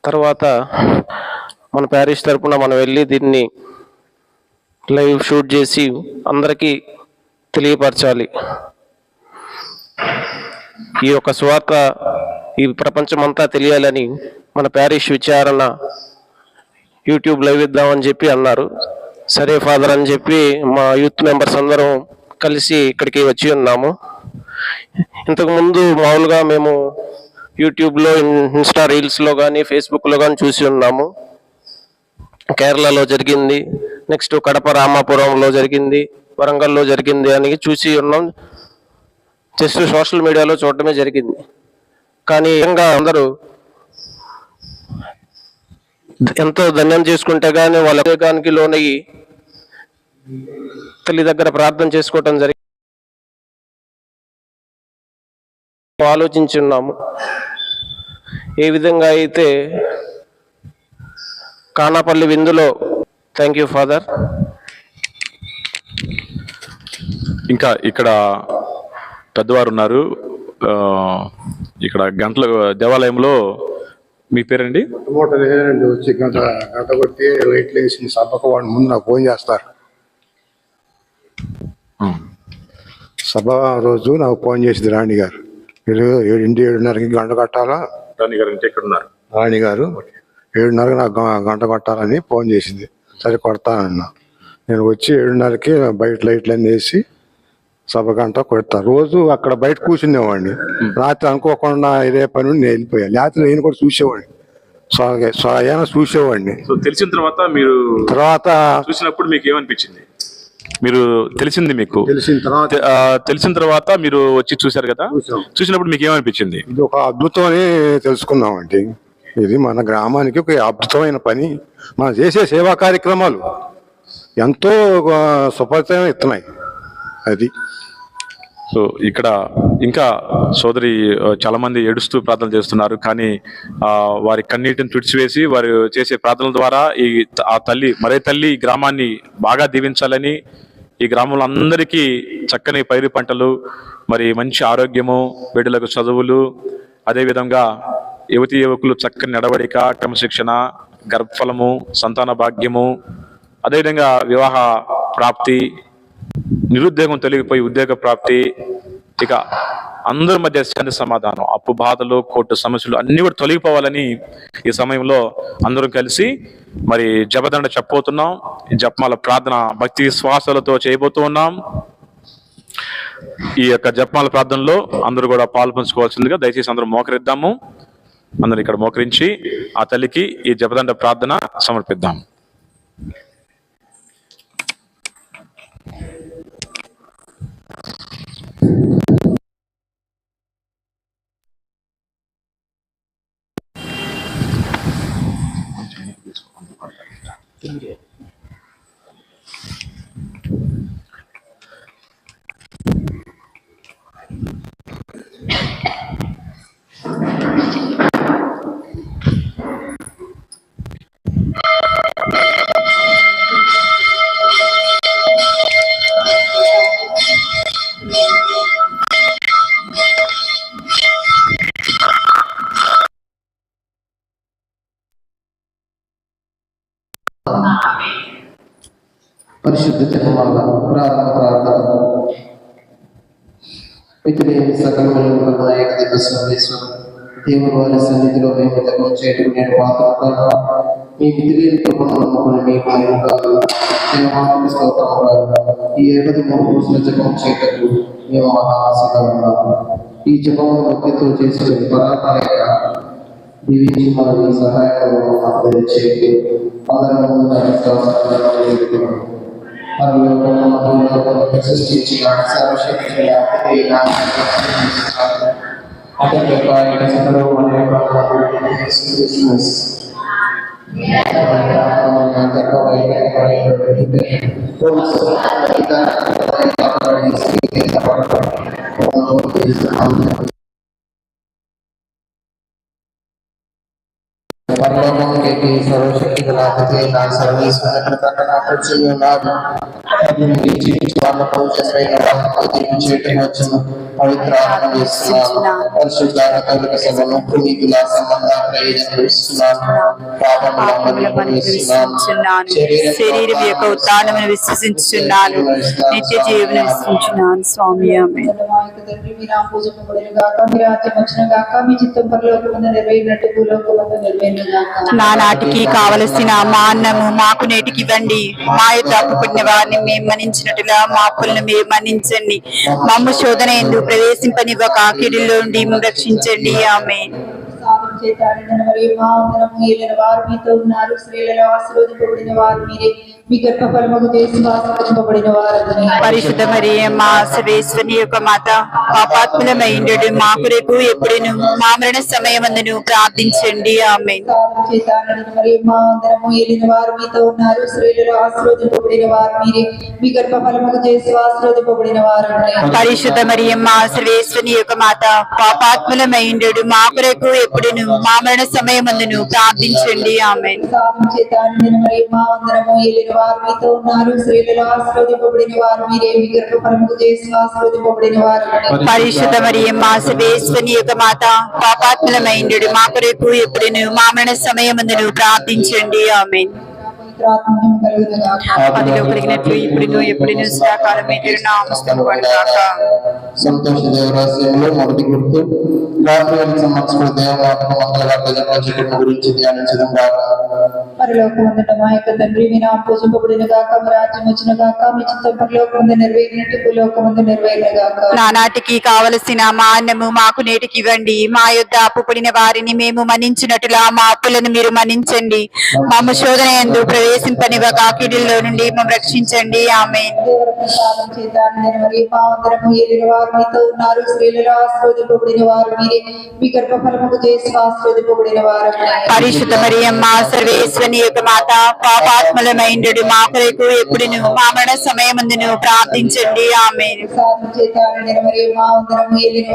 తర్వాత మన ప్యారిష్ తరపున మనం వెళ్ళి దీన్ని లైవ్ షూట్ చేసి అందరికీ తెలియపరచాలి. ఈ యొక్క స్వార్థ ఈ ప్రపంచమంతా తెలియాలని మన ప్యారిష్ విచారణ యూట్యూబ్ లైవ్ ఇద్దామని చెప్పి అన్నారు. సరే ఫాదర్ అని చెప్పి మా యూత్ మెంబర్స్ అందరం కలిసి ఇక్కడికి వచ్చి ఉన్నాము. ఇంతకుముందు మామూలుగా మేము యూట్యూబ్లో, ఇన్స్టా రీల్స్లో కానీ ఫేస్బుక్లో కానీ చూసి ఉన్నాము. కేరళలో జరిగింది, నెక్స్ట్ కడప రామాపురంలో జరిగింది, వరంగల్లో జరిగింది అని చూసి ఉన్నాం. జస్ట్ సోషల్ మీడియాలో చూడటమే జరిగింది. కానీ ఇంకా అందరూ ఎంతో ధన్యం చేసుకుంటే కానీ వాళ్ళ ఉద్యోగానికి లోనయ్యి తల్లి దగ్గర ప్రార్థన చేసుకోవటం జరిగింది. ఆలోచించున్నాము ఏ విధంగా అయితే కానాపల్లి విందులో. Thank you father. ఇంకా ఇక్కడ పెద్దవారు ఉన్నారు. ఇక్కడ గంటల దేవాలయంలో, మీ పేరండి? లేదండి, వచ్చి గంట కొట్టి లైట్లు వేసి సభకు వాడు ముందు నాకు ఫోన్ చేస్తారు. సభ రోజు నాకు ఫోన్ చేసింది రాణి గారు, మీరు 7:30కి గంట కట్టాలా. రాణి గారు అంటే ఇక్కడ ఉన్నారు. రాణి గారు 7:30కి నాకు గంట కొట్టాలని ఫోన్ చేసింది. సరే కొడతానన్నా. నేను వచ్చి 7:30కి బయట లైట్లు అన్నీ వేసి సభ గంట కొడతా. రోజు అక్కడ బయట కూర్చునేవాడిని. రాత్రి అనుకోకుండా ఇదే పని నేను వెళ్ళిపోయాను. రాత్రి నేను కూడా చూసేవాడిని, స్వయాన చూసేవాడిని. తెలిసిన తర్వాత మీరు చూసినప్పుడు మీకు ఏమనిపించింది? మీరు తెలిసింది, మీకు తెలిసిన తర్వాత మీరు వచ్చి చూశారు కదా, చూసినప్పుడు మీకు ఏమనిపించింది? ఇది ఒక అద్భుతం అని తెలుసుకున్నామండి. ఇది మన గ్రామానికి ఒక అద్భుతమైన పని. మనం చేసే సేవా కార్యక్రమాలు ఎంతో సుఫలితం ఇస్తున్నాయి. అది సో ఇక్కడ ఇంకా సోదరి చాలా మంది ఏడుస్తూ ప్రార్థన చేస్తున్నారు. కానీ వారి కన్నీటిని తుడిచివేసి వారు చేసే ప్రార్థనల ద్వారా ఆ తల్లి, మరే తల్లి ఈ గ్రామాన్ని బాగా దీవించాలని, ఈ గ్రామంలో అందరికీ చక్కని పైరు పంటలు, మరి మంచి ఆరోగ్యము, బిడ్డలకు చదువులు, అదేవిధంగా యువతీ యువకులు చక్కని నడవడిక, క్రమశిక్షణ, గర్భఫలము, సంతాన భాగ్యము, అదేవిధంగా వివాహ ప్రాప్తి, నిరుద్యోగం తొలగిపోయి ఉద్యోగ ప్రాప్తి, ఇక అందరి మధ్య శాంతి సమాధానం, అప్పు బాధలు, కోర్టు సమస్యలు అన్ని కూడా తొలగిపోవాలని ఈ సమయంలో అందరం కలిసి మరి జపదండ చెప్పబోతున్నాం. ఈ జపమాల ప్రార్థన భక్తి విశ్వాసాలతో చేయబోతూ ఉన్నాం. ఈ యొక్క జపమాల ప్రార్థనలో అందరూ కూడా పాలు పంచుకోవాల్సిందిగా దయచేసి అందరూ మోకరిద్దాము. అందరూ ఇక్కడ మోకరించి ఆ తల్లికి ఈ జపదండ ప్రార్థన సమర్పిద్దాం. పరిశుద్ధ జపమాల ప్రార్థన. పితృదేవి సకల వెలుగుల ఏకదైవ సర్వేశ్వర దేవుని వారి సన్నిధిలో మేము జపం చేయటం నేను పాత్ర మీ పితృదేవి కృపను నమ్ముకుని మీ మహిమకు స్తోత్రం. ఈ 73 రోజుల జపం చేయటకు మేము మహా ఆశగా ఉన్నాము. ఈ జపము భక్తితో చేసే పరాత్మక దీవించి మన సహాయంలో మాకు దయచేయండి. సృష్టించిన సర్వశక్తి అతని యొక్క సకలు మన సర్వశక్తి పవిత్ర శరీరం యొక్క ఉత్థానమును విశ్వసించుచున్నాను, నిత్య జీవనం విశ్వసించున్నాను. స్వామి ఆమేన్. నానాటికి కావలసిన మా అన్నము మాకు నేటికి ఇవ్వండి. మా యొక్క అప్పుపడిన వారిని మేము మన్నించినట్లుగా మా అప్పులను మీరు మన్నించండి. మమ్ము శోధన ఎందుకు ప్రవేశింపనివ్వక కీడులో నుండి రక్షించండి. ఆమేన్. వారు మీతో ఉన్నారు, స్త్రీలలో ఆశీర్వదింపబడిన వారు మీరే, మీ గర్భఫలముకు చేసి ఆశీర్వదింపబడిన వారు. పరిశుద్ధ మరియమ్మ సర్వేశ్వరుని యొక్క మాత, పాపాత్ములమైండు మా కొరకు ఎప్పుడును మా మరణ సమయమందును ప్రార్థించండి. ఆమేన్. వారు మీతో ఉన్నారు, స్త్రీలలో ఆశీర్వదింపబడిన వారు మీరే, మీ గర్భఫలముకు చేసి ఆశీర్వదింపబడిన వారు. పరిశుద్ధ మరియమ్మ సర్వేశ్వరుని యొక్క మాత, పాపాత్ములమైండు మా కొరకు ఎప్పుడును మా మరణ సమయమందును ప్రార్థించండి. ఆమేన్. వారు మీతో ఉన్నారు, స్త్రీలలో ఆశీర్వదింపబడిన వారు మీరే, మీ గర్భఫలముకు చేసి ఆశీర్వదింపబడిన వారు. పరిశుద్ధ మరియమ్మ సర్వేశ్వరుని యొక్క మాత, పాపాత్ములమైండు మా కొరకు ఎప్పుడును మా మరణ సమయమందును ప్రార్థించండి. ఆమేన్. అదిలో కలిగినట్లు ఇప్పుడు ఎప్పుడును సదాకాలం మీ తిరునామమును వండాక. సంతోష దేవరాశ్యంలో మొదటి గుర్తు రాత్రి సంవత్సరం దేవమాత మంగళవార్త గురించి ధ్యానించడం కాక. పరలోకమందుట మా యొక్క తండ్రి, మీ నామము పూజింపబడిన గాక, మీ రాజ్యం వచ్చును గాక, మీ చిత్తం పరలోకమందు నెరవేరినట్టు భూలోకమందు నెరవేరును గాక. నానాటికి కావలసిన మా అన్నము మాకు నేటికి ఇవ్వండి. మా యొద్ద అప్పుపడిన వారిని మేము మన్నించినట్లుగా మా అప్పులను మీరు మన్నించండి. మమ్ము శోధన యందు ప్రవేశింపనివ్వక కీడులో నుండి మమ్మల్ని రక్షించండి. ఆమేన్. వారు మీతో ఉన్నారు, స్త్రీలలో ఆశీర్వదింపబడిన వారు మీరే, మీ గర్భఫలముకు చేసి ఆశీర్వదింపబడిన వారు. పరిశుద్ధ మరియమ్మ సర్వేశ్వరుని యొక్క మాత, పాపాత్ములమైండు మా కొరకు ఎప్పుడును మా మరణ సమయమందును ప్రార్థించండి. ఆమేన్.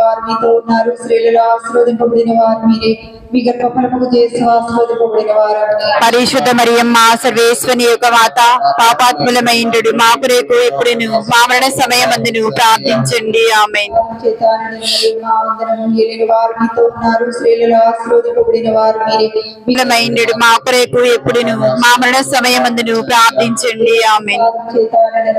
వారు మీతో ఉన్నారు, స్త్రీలలో ఆశీర్వదింపబడిన వారు మీరే, మీ గర్భఫలముకు చేసి ఆశీర్వదింపబడిన వారు. పరిశుద్ధ మరియమ్మ సర్వేశ్వరుని యొక్క మాత, పాపాత్ములమైండు మా కొరకు ఎప్పుడును మా మరణ సమయమందును ప్రార్థించండి. ఆమేన్. వారు మీతో ఉన్నారు, స్త్రీలలో ఆశీర్వదింపబడిన వారు మీరే, మా కొరకు ఎప్పుడును మా మరణ సమయమందును ప్రార్థించండి ఆమేన్.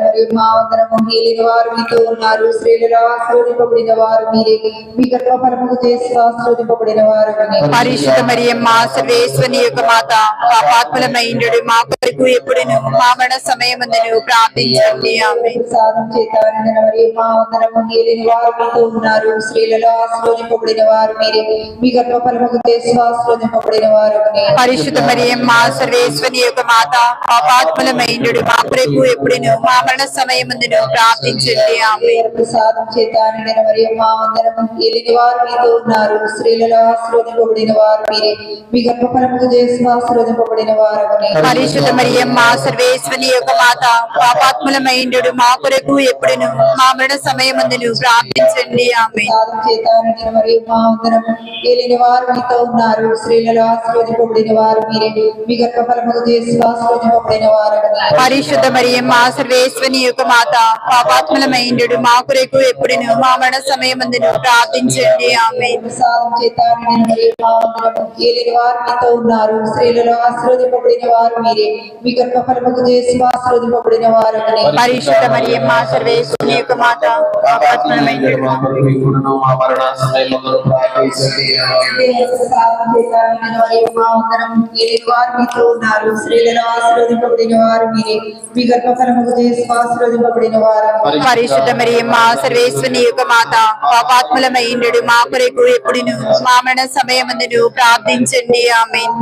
మరియు మా వందనము ఏలిన వారు మీతో ఉన్నారు, స్త్రీలలో ఆశీర్వదింపబడిన వారు మీరే, మీ గర్భఫలముకు చేసి ఆశీర్వదింపబడిన వారు. పరిశుద్ధ మరియమ్మ సర్వేశ్వని యొక్క మాత, పాపాత్ములమైండు మా కొరకు ఎప్పుడును మా మరణ సమయమందును ప్రార్థించండి ఆమేన్. సాధన చేత నిండిన మరియు మా వందనము ఏలిన వారు మీతో ఉన్నారు, స్త్రీలలో ఆశీర్వదింపబడిన వారు మీరే, మీ గర్భఫలముకు చేసి ఆశీర్వదింపబడిన వారు. పరిశుద్ధ మరియమ్మ సర్వేశ్వని యొక్క మాత, పాపాత్ములమైండు మా కొరకు ఎప్పుడును మా మరణ సమయమందును ప్రార్థించండి ఆమేన్. సాధన చేత నిండిన మరియు మా వందనము ఏలిన వారు మీతో ఉన్నారు, స్త్రీలలో ఆశీర్వదింపబడిన వారు మీరే, మీ గర్భఫలముకు చేసి ఆశీర్వదింపబడిన వారు. పరిశుద్ధ మరియమ్మ సర్వేశ్వని యొక్క మాత, పాపాత్ములమైండు మా కొరకు ఎప్పుడును మా మరణ సమయమందును ప్రార్థించండి ఆమేన్. సాధన చేత నిండిన మరియు మా వందనము ఏలిన వారు మీతో ఉన్నారు, స్త్రీలలో ఆశీర్వదింపబడిన వారు మీరే, మీ గర్భఫలముకు చేసి ఆశీర్వదింపబడిన వారు. పరిశుద్ధ మరియమ్మ సర్వేశ్వని యొక్క మాత, పాపాత్ములమైండు మా కొరకు ఎప్పుడును మా మరణ సమయమందును ప్రార్థించండి ఆమేన్. సాధన చేత నిండిన మరియు మా వందనము ఏలిన వారు మీతో ఉన్నారు, స్త్రీలలో ఆశీర్వదింపబడిన వారు మీరే, మీ గర్భఫలముకు చేసి ఆశీర్వదింపబడిన వారు. పరిశుద్ధ మరియమ్మ సర్వేశ్వని యొక్క మాత, పాపాత్ములమైండు మా కొరకు ఇప్పుడును మా మరణ సమయమందును ప్రార్థించండి ఆమేన్. సాధన చేత నిండిన మరియు మా వందనము ఏలిన వారు మీతో ఉన్నారు, స్త్రీలలో ఆశీర్వదింపబడిన వారు మీరే, మీ గర్భఫలముకు చేసి ఆశీర్వదింపబడిన వారు. పరిశుద్ధ మరియమ్మ సర్వేశ్వని యొక్క మాత, పాపాత్ములమైండు మా కొరకు ఎప్పుడును మా మరణ సమయమందును ప్రార్థించండి ఆమేన్.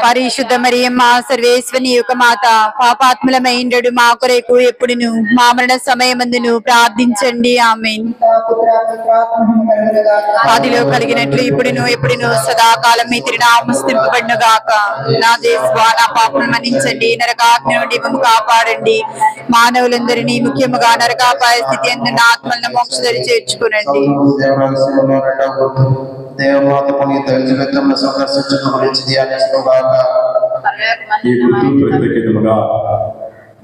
పరిశుద్ధ మరియమ్మ సర్వేశ్వని యొక్క మాత, పాపాత్ములమైండు మా కొరకు ఎప్పుడును మా మరణ సమయమందును ప్రార్థించండి ఆమేన్. ఆదిలో కలిగినట్లు ఇప్పుడును ఎప్పుడును సదాకాలం మీ తిరునామం స్తుతింపబడును గాక. నా దేవా నా పాపములు మన్నించండి, నరకాగ్ని నుండి మమ్ము కాపాడండి, మానవులందరినీ ముఖ్యముగా నరకాపాయ స్థితి యందు నా ఆత్మలను మోక్షదరి చేర్చుకునండి. దేవమాత పునీత ఎలిజబెత్తును సందర్శించడం గురించి ధ్యానిస్తుగాక. ఈ గుర్తు ప్రత్యేకముగా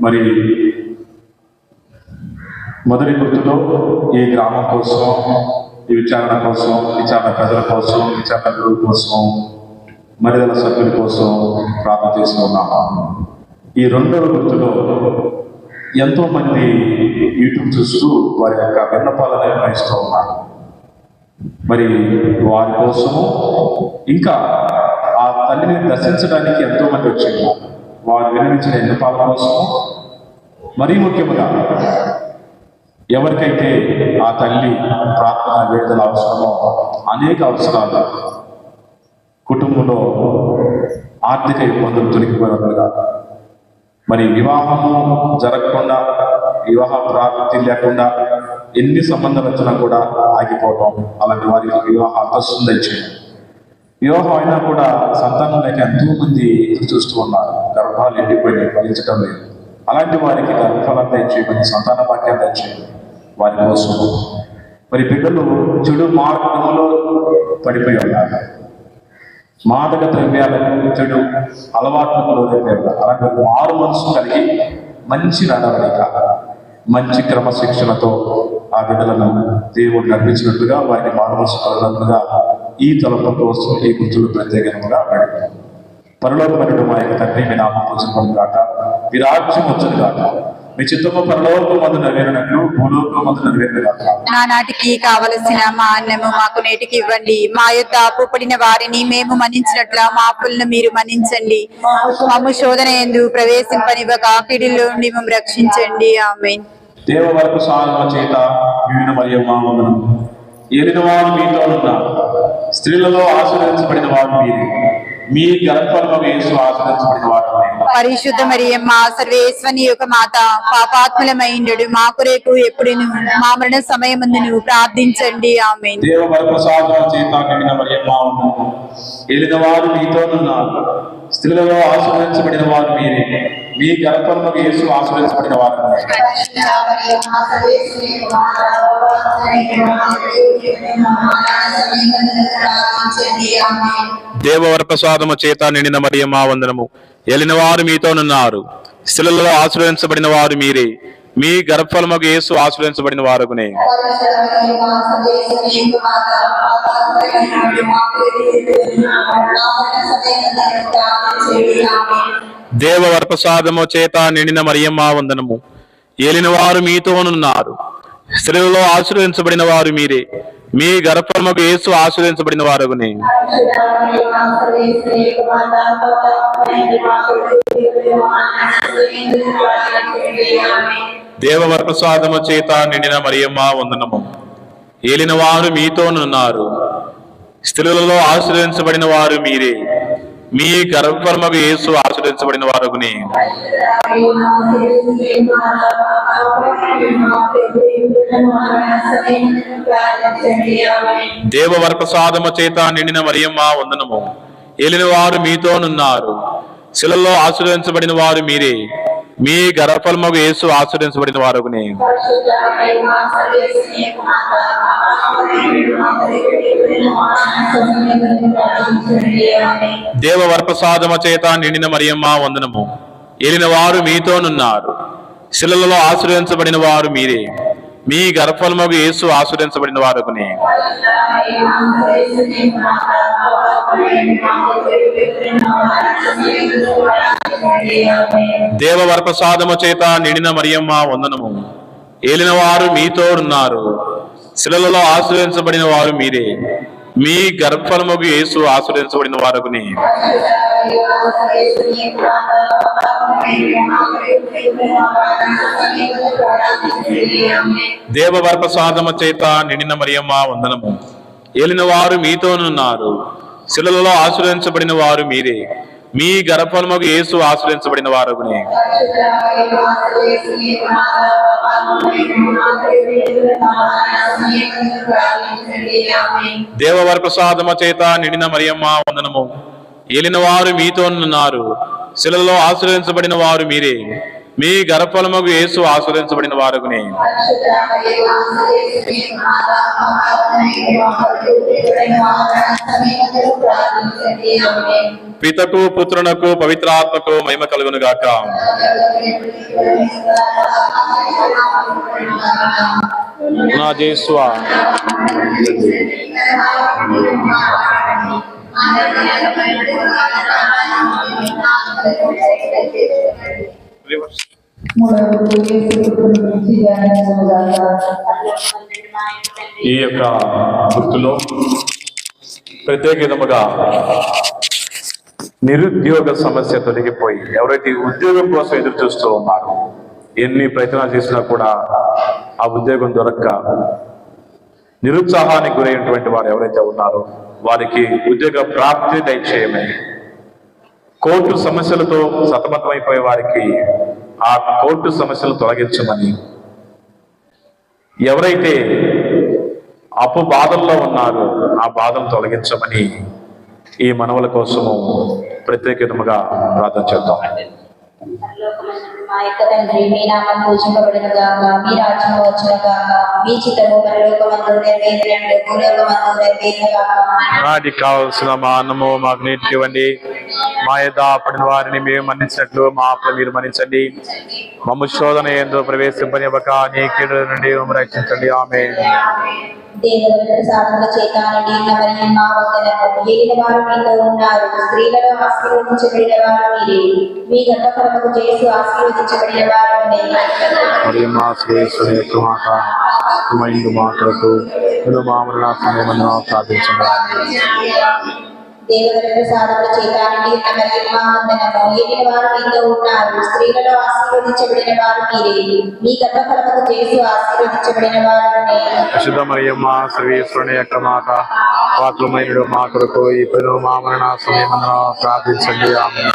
మరి మొదటి గుర్తులో ఈ గ్రామం కోసం, ఈ విచారణ కోసం, విచారణ ప్రజల కోసం, విచారణ గురువు కోసం, మరిదల సభ్యుల కోసం ప్రార్థన చేస్తున్నాము. ఈ రెండవ గుర్తులో ఎంతో మంది యూట్యూబ్ చూస్తూ వారి యొక్క విన్నపాలను నిర్వహిస్తూ ఉన్నారు. మరి వారి కోసము ఇంకా ఆ తల్లిని దర్శించడానికి ఎంతో మంది వచ్చారు. వారు విన్నవించిన విన్నపాల కోసము, మరీ ముఖ్యముగా ఎవరికైతే ఆ తల్లి ప్రార్థన విడుదల అవసరమో అనేక అవసరాలు, కుటుంబంలో ఆర్థిక ఇబ్బందులు తొలగిపోయినట్లుగా, మరి వివాహము జరగకుండా, వివాహ ప్రాప్తి లేకుండా ఎన్ని సంబంధాలు వచ్చినా కూడా ఆగిపోవటం, అలాంటి వారికి వివాహ అవకాశం తెచ్చేయడం, వివాహం అయినా కూడా సంతానం లేక ఎంతో మంది ఎదురు చూస్తూ ఉన్నారు. గర్భాలు ఎండిపోయి ఫలించడం లేదు. అలాంటి వారికి గర్భఫలం తెచ్చేయమని, సంతాన భాగ్యం తెచ్చేయమని వారి కోసం. మరి బిడ్డలు చెడు మార్గంలో పడిపోయి ఉన్నారు, మాదక ద్రవ్యాలకు, చెడు అలవాట్లకు లోనైపోయారు. అలాంటి మారు మనసు కలిగి మంచి నడవడిక, మంచి క్రమశిక్షణతో ఆ బిడ్డలను దేవుడు నడిపించినట్టుగా, వారికి మారు మనసు కలిగినట్టుగా ఈ తలపు కోసం ఈ గుర్తులు ప్రత్యేకంగా అడిగారు. పరలోకమైన మా యొక్క తండ్రి, మీ నామం పూజింపబడును గాక, మీ రాజ్యం వచ్చును గాక, మీ చిత్తము పరలోకమందు నెరవేరినట్లు భూలోకమందు నెరవేరును గాక. నానాటికి కావలసిన మా అన్నము మాకు నేటికి ఇవ్వండి, మా యొద్ద అప్పుపడిన వారిని మేము మన్నించినట్ల మా అప్పులను మీరు మన్నించండి, మమ్ము శోధన యందు ప్రవేశింపనివ్వక కీడులో నుండి మమ్ము రక్షించండి ఆమేన్. దేవవరకు సాధన చేత వివిధ మరియమ్మ వందనం. ఏలిన వారు మీతో ఉన్నారు, స్త్రీలలో ఆశీర్వదించబడిన వారు మీరే, మీ గర్భఫలము యేసు ఆశీర్వదించబడిన వారు. పరిశుద్ధ మరియమ్మ సర్వేశ్వని యొక్క మాత, పాపాత్ములమైండు మా కొరకు ఎప్పుడును మా మరణ సమయమందును ప్రార్థించండి ఆమేన్. దేవవరకు సాధన చేత వివిధ మరియమ్మ వందనం. ఏలిన వారు మీతో ఉన్నారు, స్త్రీలలో ఆశీర్వదించబడిన వారు మీరే, మీ గర్భఫలము యేసు ఆశీర్వదించబడిన వారు. దేవవర ప్రసాదము చేత నిండిన మరియమ్మ వందనము. ఏలిన వారు మీతోనున్నారు, స్త్రీలలో ఆశీర్వదించబడిన వారు మీరే, మీ గర్భఫలముగు యేసు ఆశీర్వదించబడిన వారగునే. దేవవర ప్రసాదము చేత నిండిన మరియమ్మ వందనము. ఏలిన వారు మీతోనున్నారు, స్త్రీలలో ఆశీర్వదించబడిన వారు మీరే. మీ గర్భఫలముగు యేసు ఆశీర్వదించబడిన వారగునే. దేవవర ప్రసాదము చేత నిండిన మరియమ్మ వందనము. ఏలిన వారు మీతోనున్నారు, స్త్రీలలో ఆశీర్వదించబడిన వారు మీరే. మీ గర్భఫలముగు యేసు ఆశీర్వదించబడిన వారగునే. దేవవర ప్రసాదము చేత నిండిన మరియమ్మ వందనము. ఏలిన వారు మీతోనున్నారు, శిలలో ఆశీర్వదించబడిన వారు మీరే. మీ గర్భఫలముగు యేసు ఆశీర్వదించబడిన వారగునే. దేవవర ప్రసాదము చేత నిండిన మరియమ్మ వందనము. ఏలిన వారు మీతోనున్నారు, శిలలో ఆశీర్వదించబడిన వారు మీరే. మీ గర్భఫలముగు యేసు ఆశీర్వదించబడిన వారగునే. దేవవర ప్రసాదము చేత నిండిన మరియమ్మ వందనము. ఏలిన వారు మీతోనున్నారు, శిలలో ఆశీర్వదించబడిన వారు మీరే. మీ గర్భఫలముగు యేసు ఆశీర్వదించబడిన వారగునే. దేవవర ప్రసాదము చేత నిండిన మరియమ్మ వందనము. ఏలిన వారు మీతోనున్నారు, శిలలో ఆశీర్వదించబడిన వారు మీరే. మీ గర్భఫలముగు యేసు ఆశీర్వదించబడిన వారగునే. దేవవర ప్రసాదము చేత నిండిన మరియమ్మ వందనము. ఏలిన వారు మీతోనున్నారు, శిలలో ఆశీర్వదించబడిన వారు మీరే. మీ గర్భఫలముగు యేసు ఆశీర్వదించబడిన వారగునే. పితకు పుత్రునకు పవిత్రాత్మకు మహిమ కలుగును గాక. నా యేసువా, ఈ యొక్క గుర్తులో ప్రత్యేక విధముగా నిరుద్యోగ సమస్య తొలగిపోయి ఎవరైతే ఉద్యోగం కోసం ఎదురు చూస్తూ ఉన్నారో, ఎన్ని ప్రయత్నాలు చేసినా కూడా ఆ ఉద్యోగం దొరక్క నిరుత్సాహానికి గురైనటువంటి వారు ఎవరైతే ఉన్నారో వారికి ఉద్యోగ ప్రాప్తి దయచేయమని, కోర్టు సమస్యలతో సతమతమైపోయే వారికి ఆ కోర్టు సమస్యలు తొలగించమని, ఎవరైతే అప్పు బాధల్లో ఉన్నారో ఆ బాధను తొలగించమని ఈ మనవుల కోసము ప్రత్యేకముగా ప్రార్థన చేద్దాం. మా యొక్క తండ్రి, మీ నామం పూజింపబడును గాక, మీ రాజ్యం వచ్చును గాక, మీ చిత్తము పరలోకమందు నెరవేరినట్లు భూలోకమందు నెరవేరును గాక. నాటికి కావలసిన మా అన్నము మాకు నీటికి ఇవ్వండి. మా యొద్ద పడిన వారిని మేము మన్నించినట్లు మా అప్పులు మీరు మన్నించండి. మమ్ము శోధన యందు ప్రవేశింపనివ్వక నీ కీడు నుండి మమ్మల్ని రక్షించండి. ఆమేన్. దేవుని ప్రసాదముల చేత నిండిన మరియమ్మ వందనము. ఏలిన వారు మీతో ఉన్నారు, స్త్రీలలో ఆశీర్వదించబడిన వారు మీరే. మీ గర్భఫలముగు యేసు ఆశీర్వదించబడిన వారగునే. మరియమ్మ శ్రేష్ఠుని యొక్క మాత, మైండు మాటలకు మా మరణాసమయమున ప్రార్థించండి. దేవుని ప్రసాదముల చేత నిండిన మరియమ్మ వందనము. ఏలిన వారు మీతో ఉన్నారు, స్త్రీలలో ఆశీర్వదించబడిన వారు మీరే. మీ గర్భఫలముగు యేసు ఆశీర్వదించబడిన వారగునే. పరిశుద్ధ మరియమ్మ శ్రేష్ఠుని యొక్క మాత, పాత్రమైనడు మా కొరకు ఇప్పుడు మా మరణాసమయమున ప్రార్థించండి. ఆమేన్.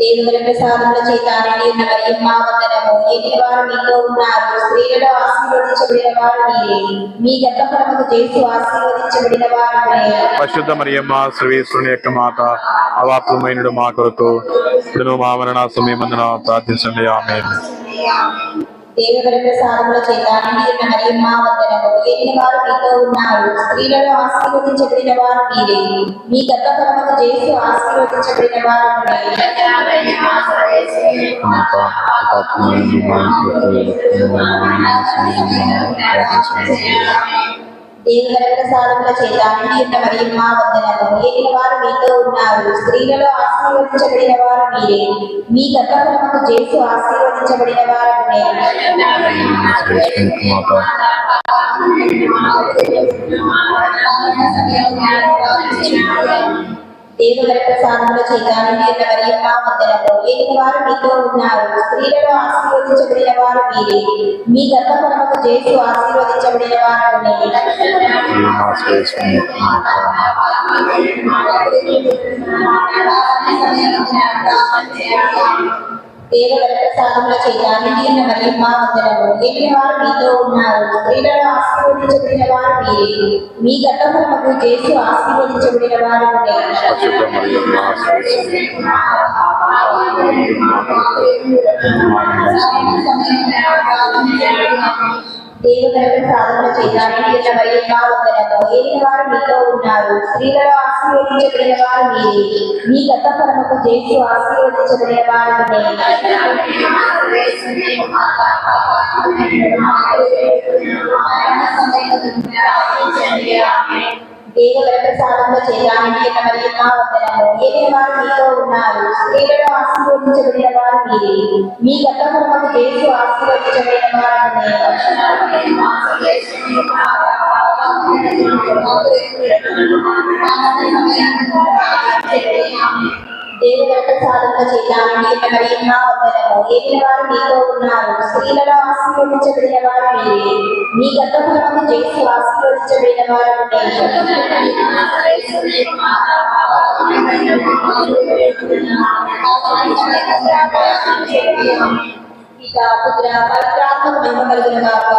దేవుని ప్రసాదముల చేత నిండిన మరియమ్మ వందనము. ఏలిన వారు మీతో ఉన్నారు, స్త్రీలలో ఆశీర్వదించబడిన వారు మీరే. మీ గర్భఫలముగు యేసు ఆశీర్వదించబడిన వారగునే. పరిశుద్ధ మరియమ్మ శ్రేష్ఠుని యొక్క మాత, అవాప్తమైనడు మా కొరకు ఇప్పుడు మా మరణాసమయమున ప్రార్థించండి. ఆమేన్. దేవుని ప్రసాదముల చేత నిండి ఉన్న మరియమ్మ వందనము. ఏలిన వారు మీతో ఉన్నారు, స్త్రీలలో ఆశీర్వదించబడిన వారు మీరే. మీ గర్భఫలముకు యేసు ఆశీర్వదించబడిన వారు దేవుని ప్రసాదముల చేత నిండి ఉన్న మరియమ్మ వందనము. ఏలిన వారు మీతో ఉన్నారు, స్త్రీలలో ఆశీర్వదించబడిన వారు మీరే. మీ గర్భఫలముకు యేసు ఆశీర్వదించబడిన వారు దేవుని ప్రసాదముల చేత నిండి ఉన్న మరియమ్మ వందనము. ఏలిన వారు మీతో ఉన్నారు, స్త్రీలలో ఆశీర్వదించబడిన వారు మీరే. మీ గర్భఫలముకు యేసు ఆశీర్వదించబడిన వారు దేవుని ప్రసాదముల చేత నిండి ఉన్న మరియమ్మ వందనము. ఏలిన వారు మీతో ఉన్నారు, స్త్రీలలో ఆశీర్వదించబడిన వారు మీరే. మీ గర్భఫలముకు యేసు ఆశీర్వదించబడిన వారు దేవుని ప్రసాదముల చేత నిండి ఉన్న మరియమ్మ వందనము. ఏలిన వారు మీతో ఉన్నారు, స్త్రీలలో ఆశీర్వదించబడిన వారు మీరే. మీ గర్భఫలముకు యేసు ఆశీర్వదించబడిన వారు దేవుని ప్రసాదముల చేత నిండి ఉన్న మరియమ్మ వందనము. ఏలిన వారు మీతో ఉన్నారు, స్త్రీలలో ఆశీర్వదించబడిన వారు మీరే. మీ గర్భఫలముకు యేసు ఆశీర్వదించబడిన వారు దేవుని ప్రసాదముల చేత నిండి ఉన్న మరియమ్మ వందనము. ఏలిన వారు మీతో ఉన్నారు, స్త్రీలలో ఆశీర్వదించబడిన వారు మీరే. మీ గర్భఫలముకు యేసు ఆశీర్వదించబడిన వారు పితా పుత్ర పవిత్రాత్మకు మహిమ కలుగును గాక.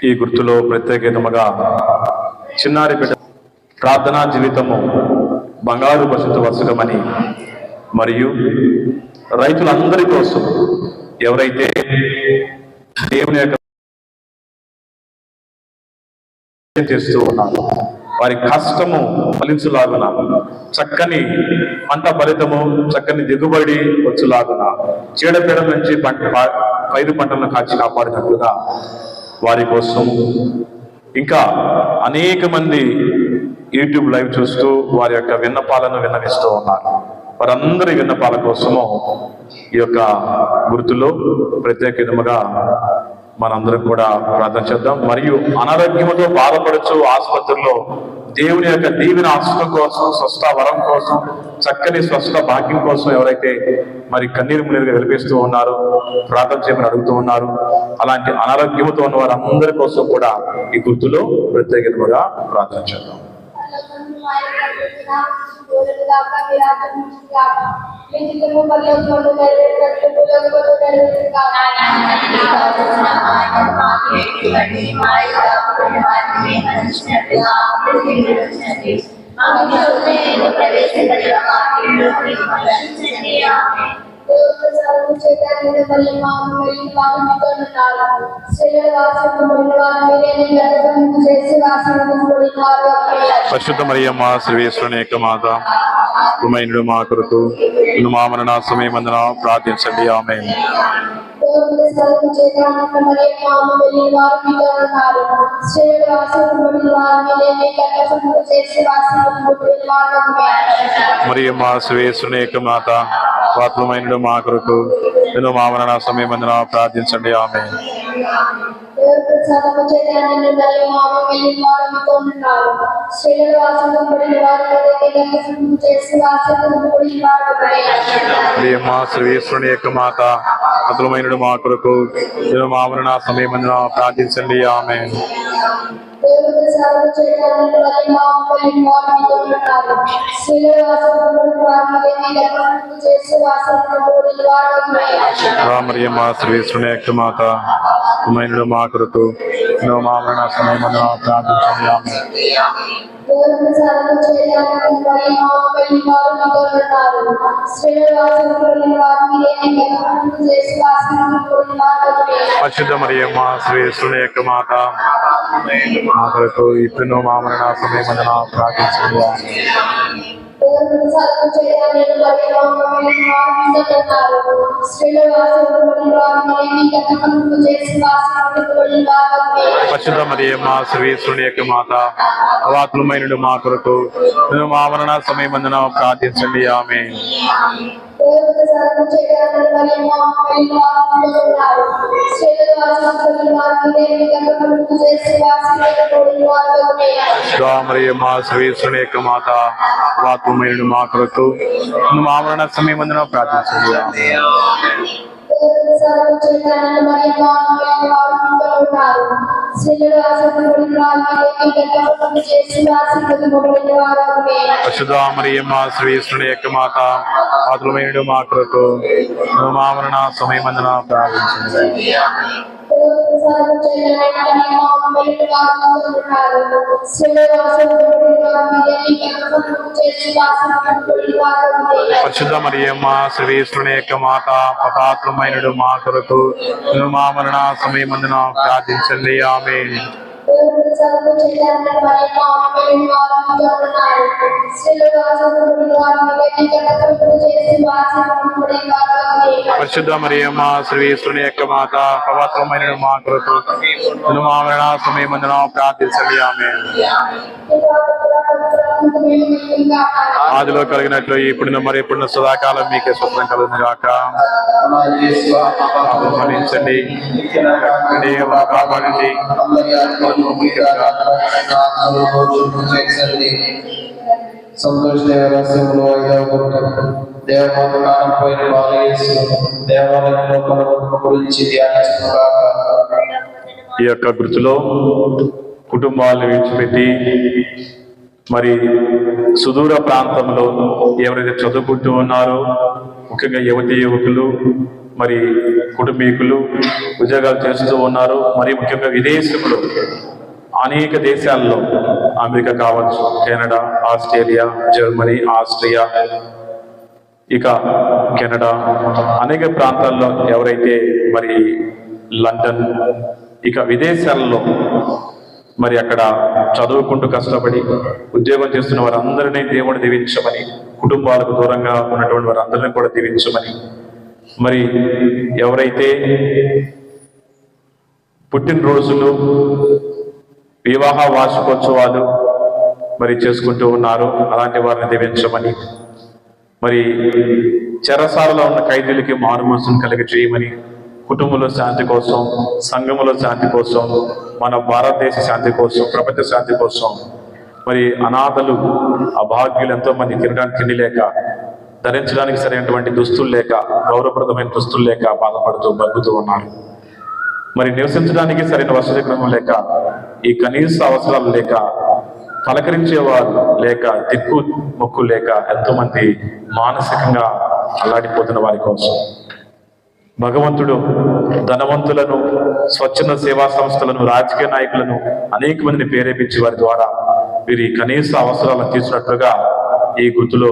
ఈ గుర్తులో ప్రత్యేకతముగా చిన్నారి బిడ్డ ప్రార్థనా జీవితము బంగారు భవిష్యత్తు వర్షకమని, మరియు రైతులందరి కోసం ఎవరైతే దేవుని యొక్క చేస్తూ ఉన్నారు వారి కష్టము ఫలించులాగున, చక్కని పంట ఫలితము, చక్కని దిగుబడి వచ్చులాగున, చీడపీడ నుంచి పైరు పంటలను కాచి కాపాడినట్లుగా వారి కోసం ఇంకా అనేక మంది యూట్యూబ్ లైవ్ చూస్తూ వారి యొక్క విన్నపాలను విన్నవిస్తూ ఉన్నారు. వారందరి విన్నపాల కోసము ఈ యొక్క గుర్తులో ప్రత్యేకముగా మనందరం కూడా ప్రార్థన చేద్దాం. మరియు అనారోగ్యముతో బాధపడుచు ఆసుపత్రుల్లో దేవుని యొక్క దీవెన ఆశ్రయం కోసం, స్వస్థ వరం కోసం, చక్కని స్వస్థ భాగ్యం కోసం ఎవరైతే మరి కన్నీరు మున్నీరుగా విలిపిస్తూ ఉన్నారు, ప్రార్థన చేయమని అడుగుతూ ఉన్నారు, అలాంటి అనారోగ్యముతో ఉన్న వారందరి కోసం కూడా ఈ గుర్తులో ప్రత్యేకముగా ప్రార్థన చేద్దాం. పరిశుద్ధ మరియమ్మ సర్వేశ్వరుని యొక్క మాత, కుమైనుడు మా కొరకు మా మరణ సమయమందున ప్రార్థించండి. ఆమేన్. మరియమ్మ సర్వేశ్వరుని యొక్క మాత, ఆత్మమైనడు మా కొరకు మా మరణ సమయమందున ప్రార్థించండి. ఆమేన్. మరియమ్మ సర్వేశ్వరుని యొక్క మాత, అతులమైనడు మా కొరకు మా మరణ సమయమందున ప్రార్థించండి. ఆమేన్. మరియమ్మ సర్వేశ్వరుని యొక్క మాత, అతులమైనడు మా కొరకు మా మరణ సమయమందున ప్రార్థించండి. ఆమేన్. దేవుని సాధన చేయడానికి మరియు ఆమె వారు మీతో ఉన్నారు స్త్రీలలో ఆశీర్వదించబడిన వారు మీరే మీ గర్భఫలము చేసి ఆశీర్వదించబడిన వారు పరిశుద్ధ మరియమ్మ శ్రేష్ఠుని యొక్క మాత మా కొరకు ఇప్పుడు మా మరణ సమయమందున ప్రార్థించండి. దేవుని సాధన చేయడానికి మరియు ఆమె వారు మీతో ఉన్నారు స్త్రీలలో ఆశీర్వదించబడిన వారు మీరే మీ గర్భఫలము చేసి ఆశీర్వదించబడిన వారు పరిశుద్ధ మరియమ్మ శ్రేష్ఠుని యొక్క మాత అవాతులమైన మా కొరకు మా మరణ సమయమందున ప్రార్థించండి. ఆమె దేవుని సాధన చేయడానికి మరియు ఆమె వారు మీతో ఉన్నారు స్త్రీలలో ఆశీర్వదించబడిన వారు మీరే మీ గర్భఫలము చేసి ఆశీర్వదించబడిన వారు మరియమ్మ శ్రేష్ఠుని యొక్క మాత అవాతులమైన మా కొరకు మా మరణ సమయమందున ప్రార్థించండి. ఆమె దేవుని సాధన చేయడానికి మరియు ఆమె వారు మీతో ఉన్నారు స్త్రీలలో ఆశీర్వదించబడిన వారు మీరే మీ గర్భఫలము చేసి ఆశీర్వదించబడిన వారు పరిశుద్ధ మరియమ్మ శ్రేష్ఠుని యొక్క మాత అవాతులమైన మా కొరకు మా మరణ సమయమందున ప్రార్థించండి. దేవుని సాధన చేయడానికి మరియు ఆమె వారు మీతో ఉన్నారు స్త్రీలలో ఆశీర్వదించబడిన వారు మీరే మీ గర్భఫలము చేసి ఆశీర్వదించబడిన వారు పరిశుద్ధ మరియమ్మ శ్రేష్ఠుని యొక్క మాత అపాత్రమైన మా కొరకు మా మరణ సమయమందున ప్రార్థించండి. ఆమె దేవుని సాధన చేయడానికి మరియు ఆమె వారు మీతో ఉన్నారు స్త్రీలలో ఆశీర్వదించబడిన వారు మీరే మీ గర్భఫలము చేసి ఆశీర్వదించబడిన వారు పరిశుద్ధ మరియమ్మ శ్రేష్ఠుని యొక్క మాత పవిత్రమైన మా కొరకు మా మరణ సమయమందున ప్రార్థించండి. ఆమె ఆదిలో కలిగినట్లు ఇప్పుడు మరి ఎప్పుడు సదాకాలం మీకే స్వప్నం కలుగును గాక. మరణించండి కాపాడండి. సంతోష దేవరహస్యంలో 5వ గుర్తు దేవమాత కాలంపైన బాలయేసు దేవాలయంలో గురించి ధ్యానించుగాక. ఈ యొక్క గుర్తులో కుటుంబాలను విడిచిపెట్టి మరి సుదూర ప్రాంతంలో ఎవరైతే చదువుకుంటూ ఉన్నారో ముఖ్యంగా యువకులు మరి కుటుంబీకులు ఉద్యోగాలు చేస్తూ ఉన్నారు, మరి ముఖ్యంగా విదేశీయులు అనేక దేశాల్లో అమెరికా కావచ్చు, కెనడా, ఆస్ట్రేలియా, జర్మనీ, ఆస్ట్రియా, ఇక కెనడా అనేక ప్రాంతాల్లో ఎవరైతే మరి లండన్ ఇక విదేశాల్లో మరి అక్కడ చదువుకుంటూ కష్టపడి ఉద్యోగం చేస్తున్న వారందరినీ దేవుడు దీవించమని, కుటుంబాలకు దూరంగా ఉన్నటువంటి వారందరినీ కూడా దీవించమని, మరి ఎవరైతే పుట్టినరోజులు వివాహ వార్షికోత్సవాలు మరి చేసుకుంటూ ఉన్నారో అలాంటి వారిని దీవించమని, మరి చెరసాలలో ఉన్న ఖైదీలకి మారు మనసును కలిగి చేయమని, కుటుంబంలో శాంతి కోసం, సంఘములో శాంతి కోసం, మన భారతదేశ శాంతి కోసం, ప్రపంచ శాంతి కోసం, మరి అనాథలు అభాగ్యులు ఎంతో మంది తినడానికి తిండి లేక, ధరించడానికి సరైనటువంటి దుస్తులు లేక, గౌరవప్రదమైన దుస్తులు లేక బాధపడుతూ బతుకుతూ ఉన్నారు. మరి నివసించడానికి సరైన వసతి క్రమం లేక, ఈ కనీస అవసరాలు లేక, పలకరించేవారు లేక, దిక్కు మొక్కు లేక ఎంతో మంది మానసికంగా అల్లాడిపోతున్న వారి కోసం భగవంతుడు ధనవంతులను, స్వచ్ఛంద సేవా సంస్థలను, రాజకీయ నాయకులను అనేక మందిని ప్రేరేపించి వారి ద్వారా వీరి కనీస అవసరాలను తీర్చినట్లుగా ఈ గుర్తులో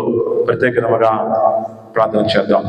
ప్రత్యేకంగా ప్రార్థన చేద్దాం.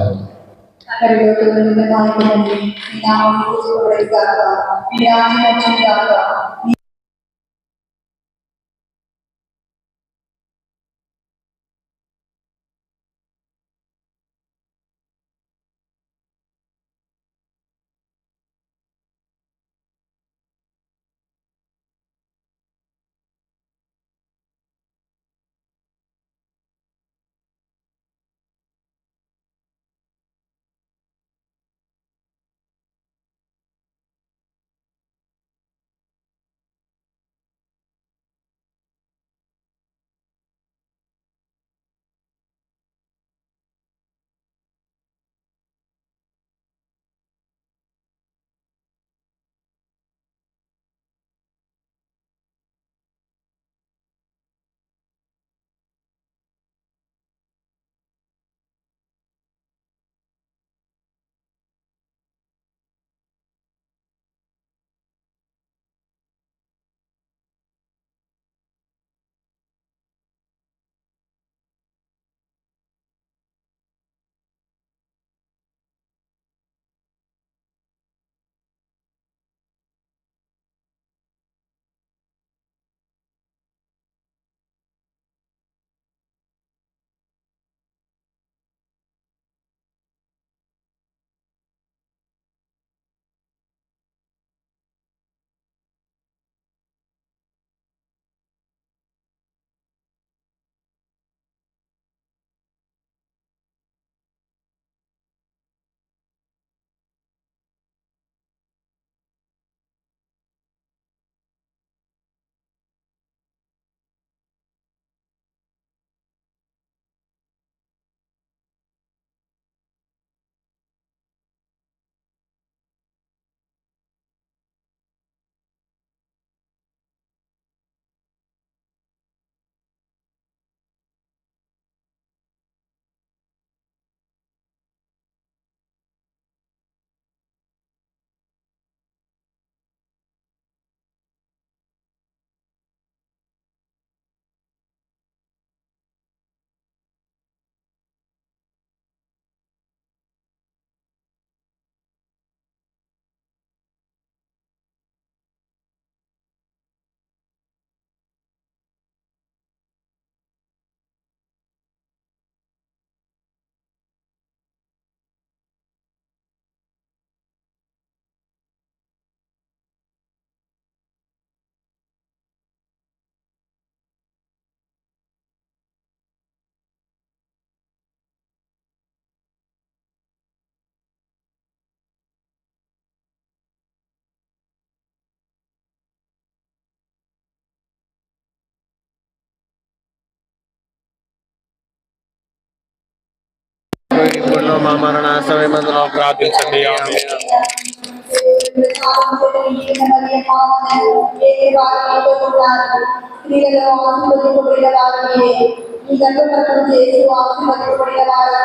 ఇప్పుడు మా మరణ సమయమందులో ప్రార్థించండి. ఆమేన్.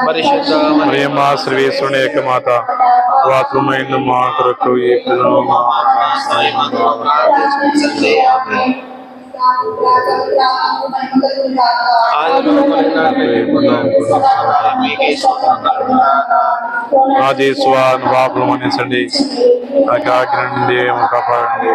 పరిశుద్ధ మరియమ్మ సర్వేశ్వరుని యొక్క మాత, వాత్రమైన మా కొరకు ఇప్పుడు మా సమయమందులో ప్రార్థించండి. ఆమేన్. రాజేశ్వర పాపలు మన్నించండి, ఆజ్ఞ నుండి కాపాడండి.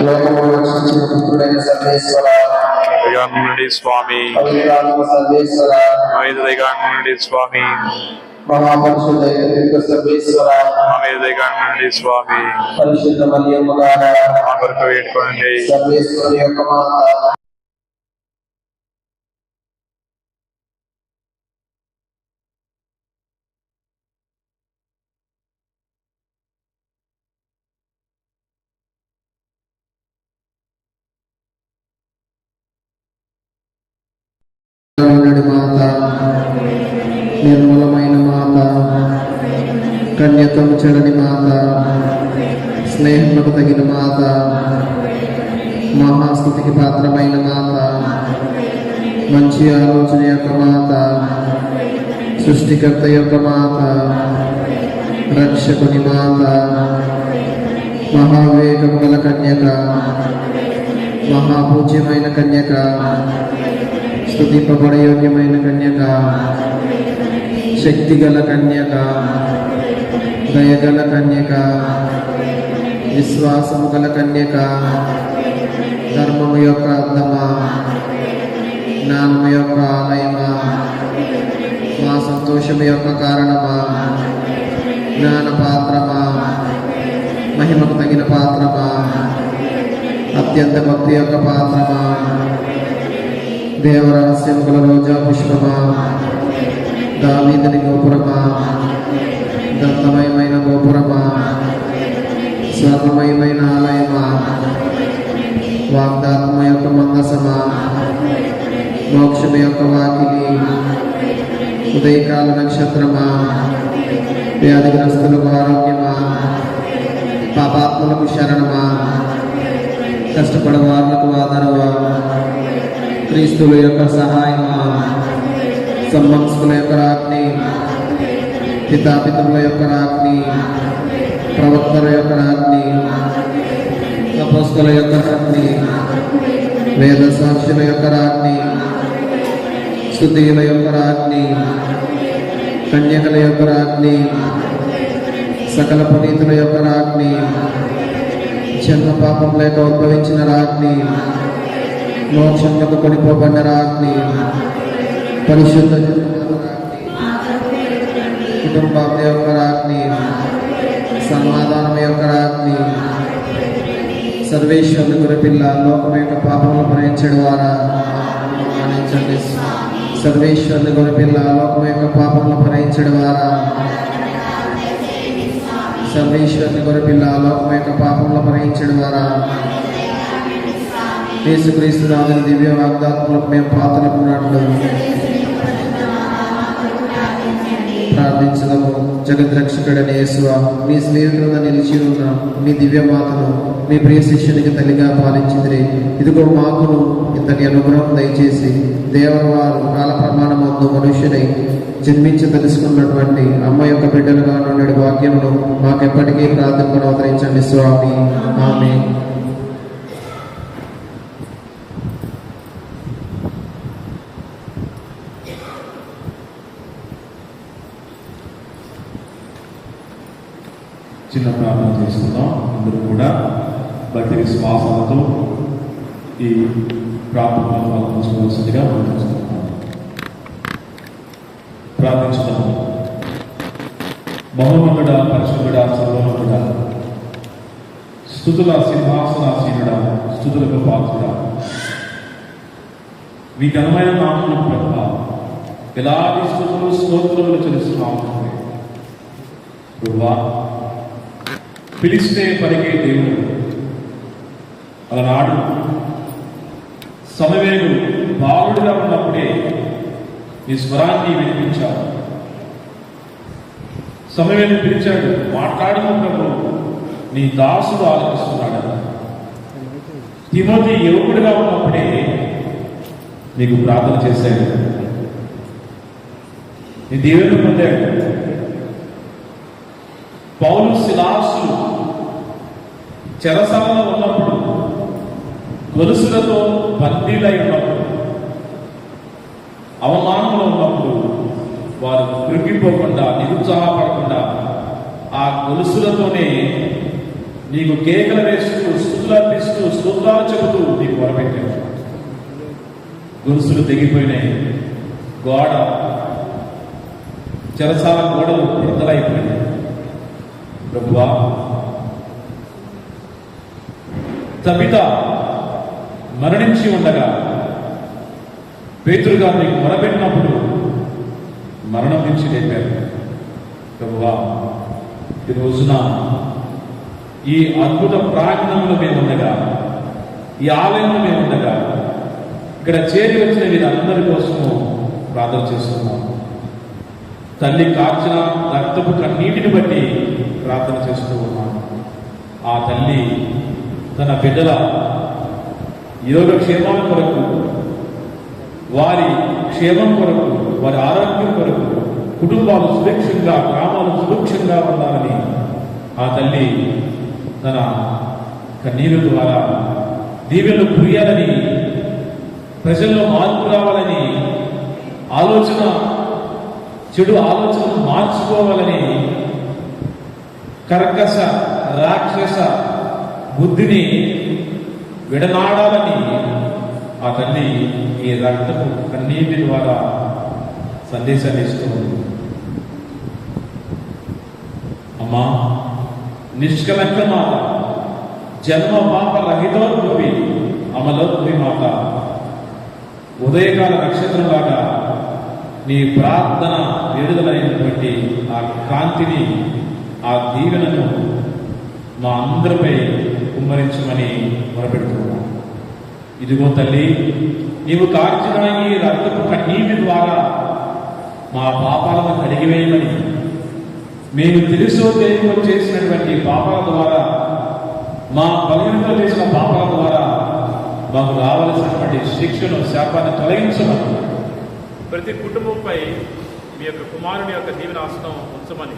లోకమును రక్షించిన పుత్రుడైన సర్వేశ్వర, నుండి స్వామి, పవిత్రాత్మ సర్వేశ్వర, నుండి స్వామి, మహాపరిశుద్ధ ఏకైక సర్వేశ్వర, నుండి స్వామి, పరిశుద్ధ మరియమ్మ గారా, మా కొరకు వేడుకోండి. సర్వేశ్వరుని యొక్క మాత, మాత, నిర్మలమైన మాత, కన్యత్వము చెడని మాత, స్నేహములకు తగిన మాత, మహాస్థుతికి పాత్రమైన మాత, మంచి ఆలోచన యొక్క మాత, సృష్టికర్త యొక్క మాత, రక్షకుని మాత, మహావేగము గల కన్యక, మహాపూజ్యమైన కన్యక, స్తుతింపబడే యోగ్యమైన కన్యక, శక్తిగల కన్యక, దయగల కన్యక, విశ్వాసము గల కన్యక, ధర్మము యొక్క అర్థమా, జ్ఞానము యొక్క ఆలయమా, మా సంతోషము యొక్క కారణమా, జ్ఞాన పాత్రమా, మహిమకు తగిన పాత్రమా, అత్యంత భక్తి యొక్క పాత్రమా, దేవరహస్యము గల రోజా పుష్పమా, దావీదుని గోపురమా, దత్తమయమైన గోపురమా, స్వర్ణమయమైన ఆలయమా, వాగ్దాత్మ యొక్క మందసమా, మోక్షము యొక్క వాకిలి, ఉదయకాల నక్షత్రమా, వ్యాధిగ్రస్తులకు ఆరోగ్యమా, పాపాత్ములకు శరణమా, కష్టపడే వారులకు ఆదరవా, క్రీస్తుల యొక్క సహాయమా, సంవంశకుల యొక్క రాజ్ఞి, పితాపితముల యొక్క రాజ్ఞి, ప్రవక్తల యొక్క రాజ్ఞి, అపోస్తల యొక్క రాజ్ఞి, వేద సాక్షుల యొక్క రాజ్ఞి, స్తుతియుల యొక్క రాజ్ఞి, కన్యకల యొక్క రాజ్ఞి, సకల పునీతుల యొక్క రాజ్ఞి, జన్మ పాపం లేక ఉద్భవించిన రాజ్ఞి, మోక్షంలో కొనిపోబడిన రాజ్ఞి, పరిశుద్ధ కుటుంబం యొక్క రాజ్ఞి, సమాధానం యొక్క రాజ్ఞి, సర్వేశ్వరుని గురిపిల్ల, లోకం యొక్క పాపములు భరించడం ద్వారా ఆనందించండి. సర్వేశ్వరుని గురిపిల్ల, లోకం యొక్క పాపములు భరించడం ద్వారా, సర్వేశ్వరుని గురిపిల్ల, లోకం యొక్క పాపములు భరించడం ద్వారా, యేసుక్రీస్తు నాథుని దివ్య వాగ్దాత్మలకు మేము పాత్రలున్నట్లు ప్రార్థించదము. జగద్రక్షకుడైన యేసువా, మీ స్నేహితులుగా నిలిచి ఉన్న మీ దివ్య మాతను మీ ప్రియ శిష్యునికి తల్లిగా పాలించింది. ఇదిగో మాకును ఇంతటి అనుగ్రహం దయచేసి దేవరవారు కాల ప్రమాణమందు మనుష్యుడై జన్మించి తెలుసుకున్నటువంటి అమ్మ యొక్క బిడ్డలుగా నుండి వాక్యమును మాకెప్పటికీ ప్రార్థనను అవతరించండి స్వామి. ఆమేన్. చిన్న ప్రార్థన చేసుకుందాం. అందరూ కూడా భక్తి విశ్వాసాలతో ఈ ప్రార్థనలో పాల్గొనవలసిందిగా ప్రార్థిస్తున్నాం. ప్రార్థించుదాం. మహోన్నతుడా, పరిశుద్ధుడా, సర్వోన్నతుడా, స్తుతుల సింహాసనాసీనుడా, స్తుతులకు పాత్రుడా, మీ ఘనమైన నామమును ప్రభా ఎలాంటి స్తుతులు స్తోత్రములు చెల్లిస్తున్నాము. ప్రభువా, పిలిస్తే పలికే దేవుడు, అలనాడు సమవేలు బాలుడిగా ఉన్నప్పుడే నీ స్వరాన్ని వినిపించాడు. సమవేలు పిలిచాడు, మాట్లాడినప్పుడు నీ దాసుడు ఆలోచిస్తున్నాడు. తిమోతి యువకుడిగా ఉన్నప్పుడే నీకు ప్రార్థన చేశాడు, నీ దేవుని పొందాడు. పౌలు శిలాసులు చెరసాలలో ఉన్నప్పుడు, గొలుసులతో బందీలై ఉన్నప్పుడు, అవమానంలో ఉన్నప్పుడు వారు కృంగిపోకుండా, నిరుత్సాహపడకుండా ఆ గొలుసులతోనే నీకు కేకలు వేస్తూ, స్తుతులర్పిస్తూ, స్తోత్రాలు చెబుతూ నీకు మొరపెట్టాడు. గొలుసులు తెగిపోయినాయి, గోడ చెరసాల గోడలు బద్దలైపోయినాయి. ప్రభువా, తబిత మరణించి ఉండగా పేతురుగా నీకు మొరపెట్టినప్పుడు మరణం నుంచి లేపారు. ప్రభువా, ఈ రోజున ఈ అద్భుత ప్రాజ్ఞంలో మేము ఉండగా, ఈ ఆలయంలో మేము ఉండగా, ఇక్కడ చేరి వచ్చిన వీరందరి కోసము ప్రార్థన చేస్తున్నాం. తల్లి కార్చిన రక్తపు కన్నీటిని బట్టి ప్రార్థన చేస్తూ ఉన్నాను. ఆ తల్లి తన బిడ్డల యోగక్షేమం కొరకు, వారి క్షేమం కొరకు, వారి ఆరోగ్యం కొరకు, కుటుంబాలు సురక్షంగా, గ్రామాలు సురక్షంగా ఉండాలని ఆ తల్లి తన కన్నీరు ద్వారా దీవెనలు కురియాలని, ప్రజల్లో మార్పు రావాలని, ఆలోచన చెడు ఆలోచనలు మార్చుకోవాలని, కర్కశ రాక్షస బుద్ధిని విడనాడాలని ఆ తల్లి ఈ రక్తపు కన్నీటి ద్వారా సందేశాన్ని ఇస్తుంది. అమ్మా, నిష్కలంక మాత, జన్మ పాప రహితోద్భవి అమలోద్భవి మాత, ఉదయకాల నక్షత్రంలాగా నీ ప్రార్థన విడుదలైనటువంటి ఆ కాంతిని, ఆ దీవెనను మా అందరిపై కుమ్మరించమని మొరపెడుతున్నాం. ఇదిగో తల్లి, నీవు కార్చిన ఈ రక్తపు కన్నీటి ద్వారా మా పాపాలను కడిగివేయమని, మేము తెలుసో తెలియకో చేసినటువంటి పాపాల ద్వారా, మా బలహీనతో చేసిన పాపాల ద్వారా మాకు రావలసినటువంటి శిక్షను, శాపాన్ని తొలగించమని, ప్రతి కుటుంబంపై మీ యొక్క కుమారుని యొక్క దీవెనాస్తం ఉంచమని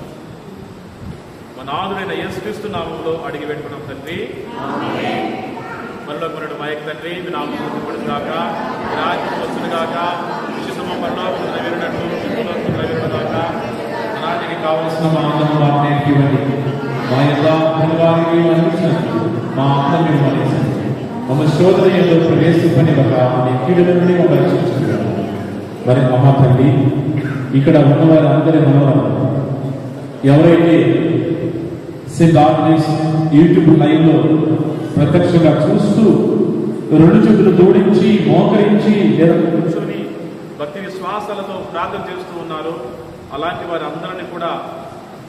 మా నాథుడైన యేసుక్రీస్తు నామములో అడిగి పెట్టుకున్నాం తండ్రి. మనలో కొనడు మా యొక్క తండ్రి, మీ నామం పొందుపడుగాక, మీ రాజ్యం వచ్చునుగాక, విశుద్ధమ పరలోకమున నెరవేరినట్లు భూమిలో నెరవేరునుగాక. రాజుకి కావలసిన మా అన్నము వారికి ఇవ్వండి, మా యొక్క వారికి అందించినట్లు మా అన్న మీరు అందించండి. మమ్మ శోధనలో ప్రవేశింపనివ్వక నీ కీడుల నుండి మమ్మల్ని రక్షించుకుంటారు. మరి అమ్మ తల్లి, ఇక్కడ ఉన్నవారి అందరి మనవారు ఎవరైతే యూట్యూబ్ లైవ్ లో ప్రత్యక్షంగా చూస్తూ రెండు చేతులు జోడించి మోకరించి లేదా కూర్చొని భక్తి విశ్వాసాలతో ప్రార్థన చేస్తూ ఉన్నారు, అలాంటి వారి అందరినీ కూడా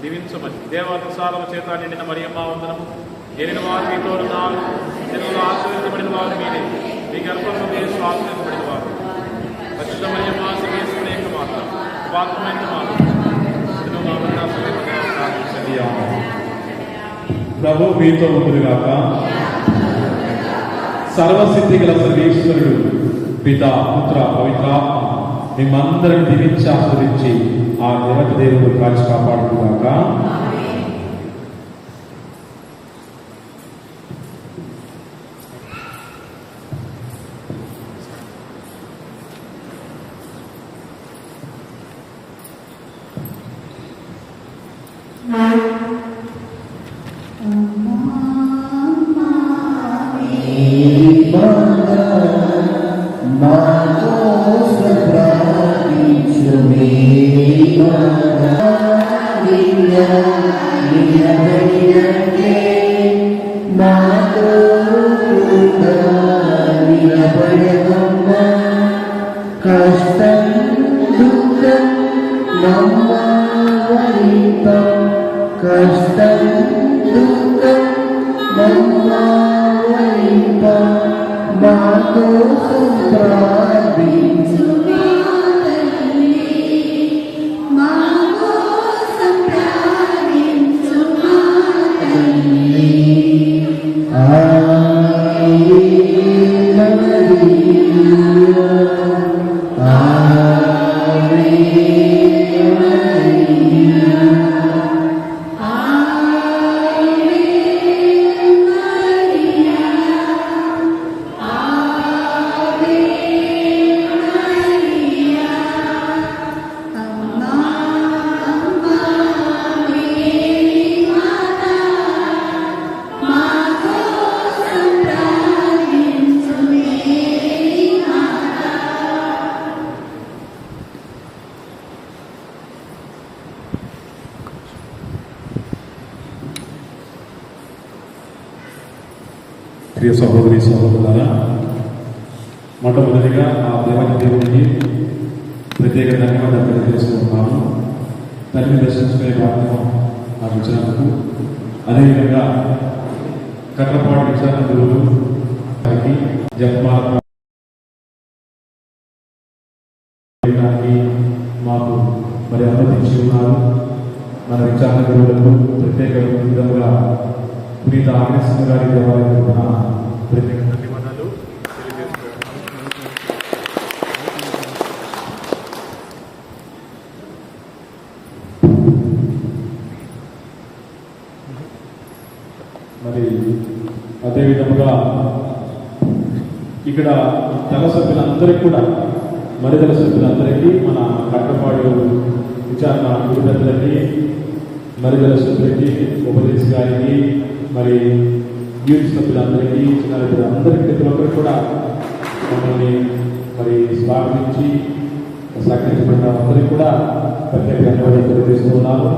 దీవించమని, దేవానుసారం చేత నిండిన మరియమ్మ వందనము, ఎరిన వారు మీతో ఉన్నారు, తెలుగులో ఆశీర్వదించబడిన వారు మీరే, మీ గర్భంలో యేసు ఆశీర్వదించబడిన వారు, పరిశుద్ధ మరియమ్మ శ్రీయేసుని యొక్క మాత, పాత్రమైన మాత, ప్రభు మీతో ఉండుగాక. సర్వసిద్ధి గల సర్వేశ్వరుడు పిత, పుత్ర, పవిత్రాత్మ మిమ్మందరిని దీవించి ఆస్వాదించి ఆ దేవత దేవుడు కాచి కాపాడుగాక. మాతో కూడా నిలబడమమ్మా కష్టం దుఃఖం మమ్మావరింప కష్టం దుఃఖం మమ్మావరింప మా కోసం ప్రార్థించు ప్రియ సహోదరి సహోదరులారా, మొట్టమొదటిగా ఆ దేవునికి ప్రత్యేక ధన్యవాదాలు తెలియజేస్తున్నాను. తల్లిని దర్శించుకునే భాగ్యం నాకు ఇచ్చినందుకు, అదేవిధంగా కట్లపాటి విచారణ గురువు గారికి జపమాల మాకు మరి అనుమతించి ఉన్నారు. మన విచారణ గురువులకు ప్రత్యేక విధంగా పునీత ఆగ్నేశ్వర గారి దేవాలయం తరఫున ప్రత్యేక ధన్యవాదాలు మరి అదేవిధంగా ఇక్కడ దళ సభ్యులందరికీ కూడా మరిదల సభ్యులందరికీ మన కట్టపాడు విచారణ గురు పెద్దలకి మరిదల సభ్యులకి ఉపదేశ గారికి మరి యూత్ సభ్యులందరికీ చిన్నారులందరికీ ప్రతి ఒక్కరు కూడా మమ్మల్ని మరి స్వాగతించి సహకరించబడిన అందరికీ కూడా ప్రత్యేక ధన్యవాదాలు తెలియజేస్తూ ఉన్నాను.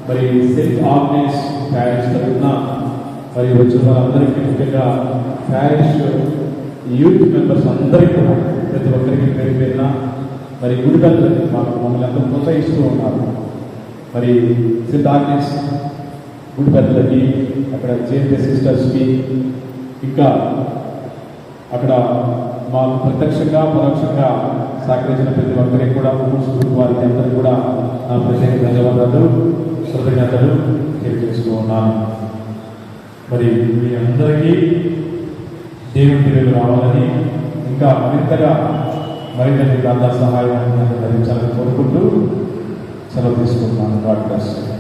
మరి సెయింట్ ఆగ్నేస్ ప్యారిష్ తరఫున మరి వచ్చిన వారందరికీ ముఖ్యంగా ప్యారిష్ యూత్ మెంబర్స్ అందరికీ కూడా ప్రతి ఒక్కరికి పేరు పేరున మరి గుడి పెద్దలకి మమ్మల్ని అందరూ ప్రోత్సహిస్తూ ఉన్నారు. మరి సెయింట్ ఆగ్నేస్ గుడి పెద్దలకి, అక్కడ జేఎంపీ సిస్టర్స్కి, ఇంకా అక్కడ మాకు ప్రత్యక్షంగా పరోక్షంగా సహకరించిన ప్రతి ఒక్కరికి కూడా వారికి అందరికీ కూడా నా ప్రత్యేక ధన్యవాదాలు కృతజ్ఞతలు తెలియజేస్తూ ఉన్నాను. మరి మీ అందరికీ దేవుని పిల్లలు రావాలని, ఇంకా మరింతగా మరిన్ని ప్రాంత సహాయం అందించాలని కోరుకుంటూ సెలవు తీసుకుంటున్నాను. God bless you.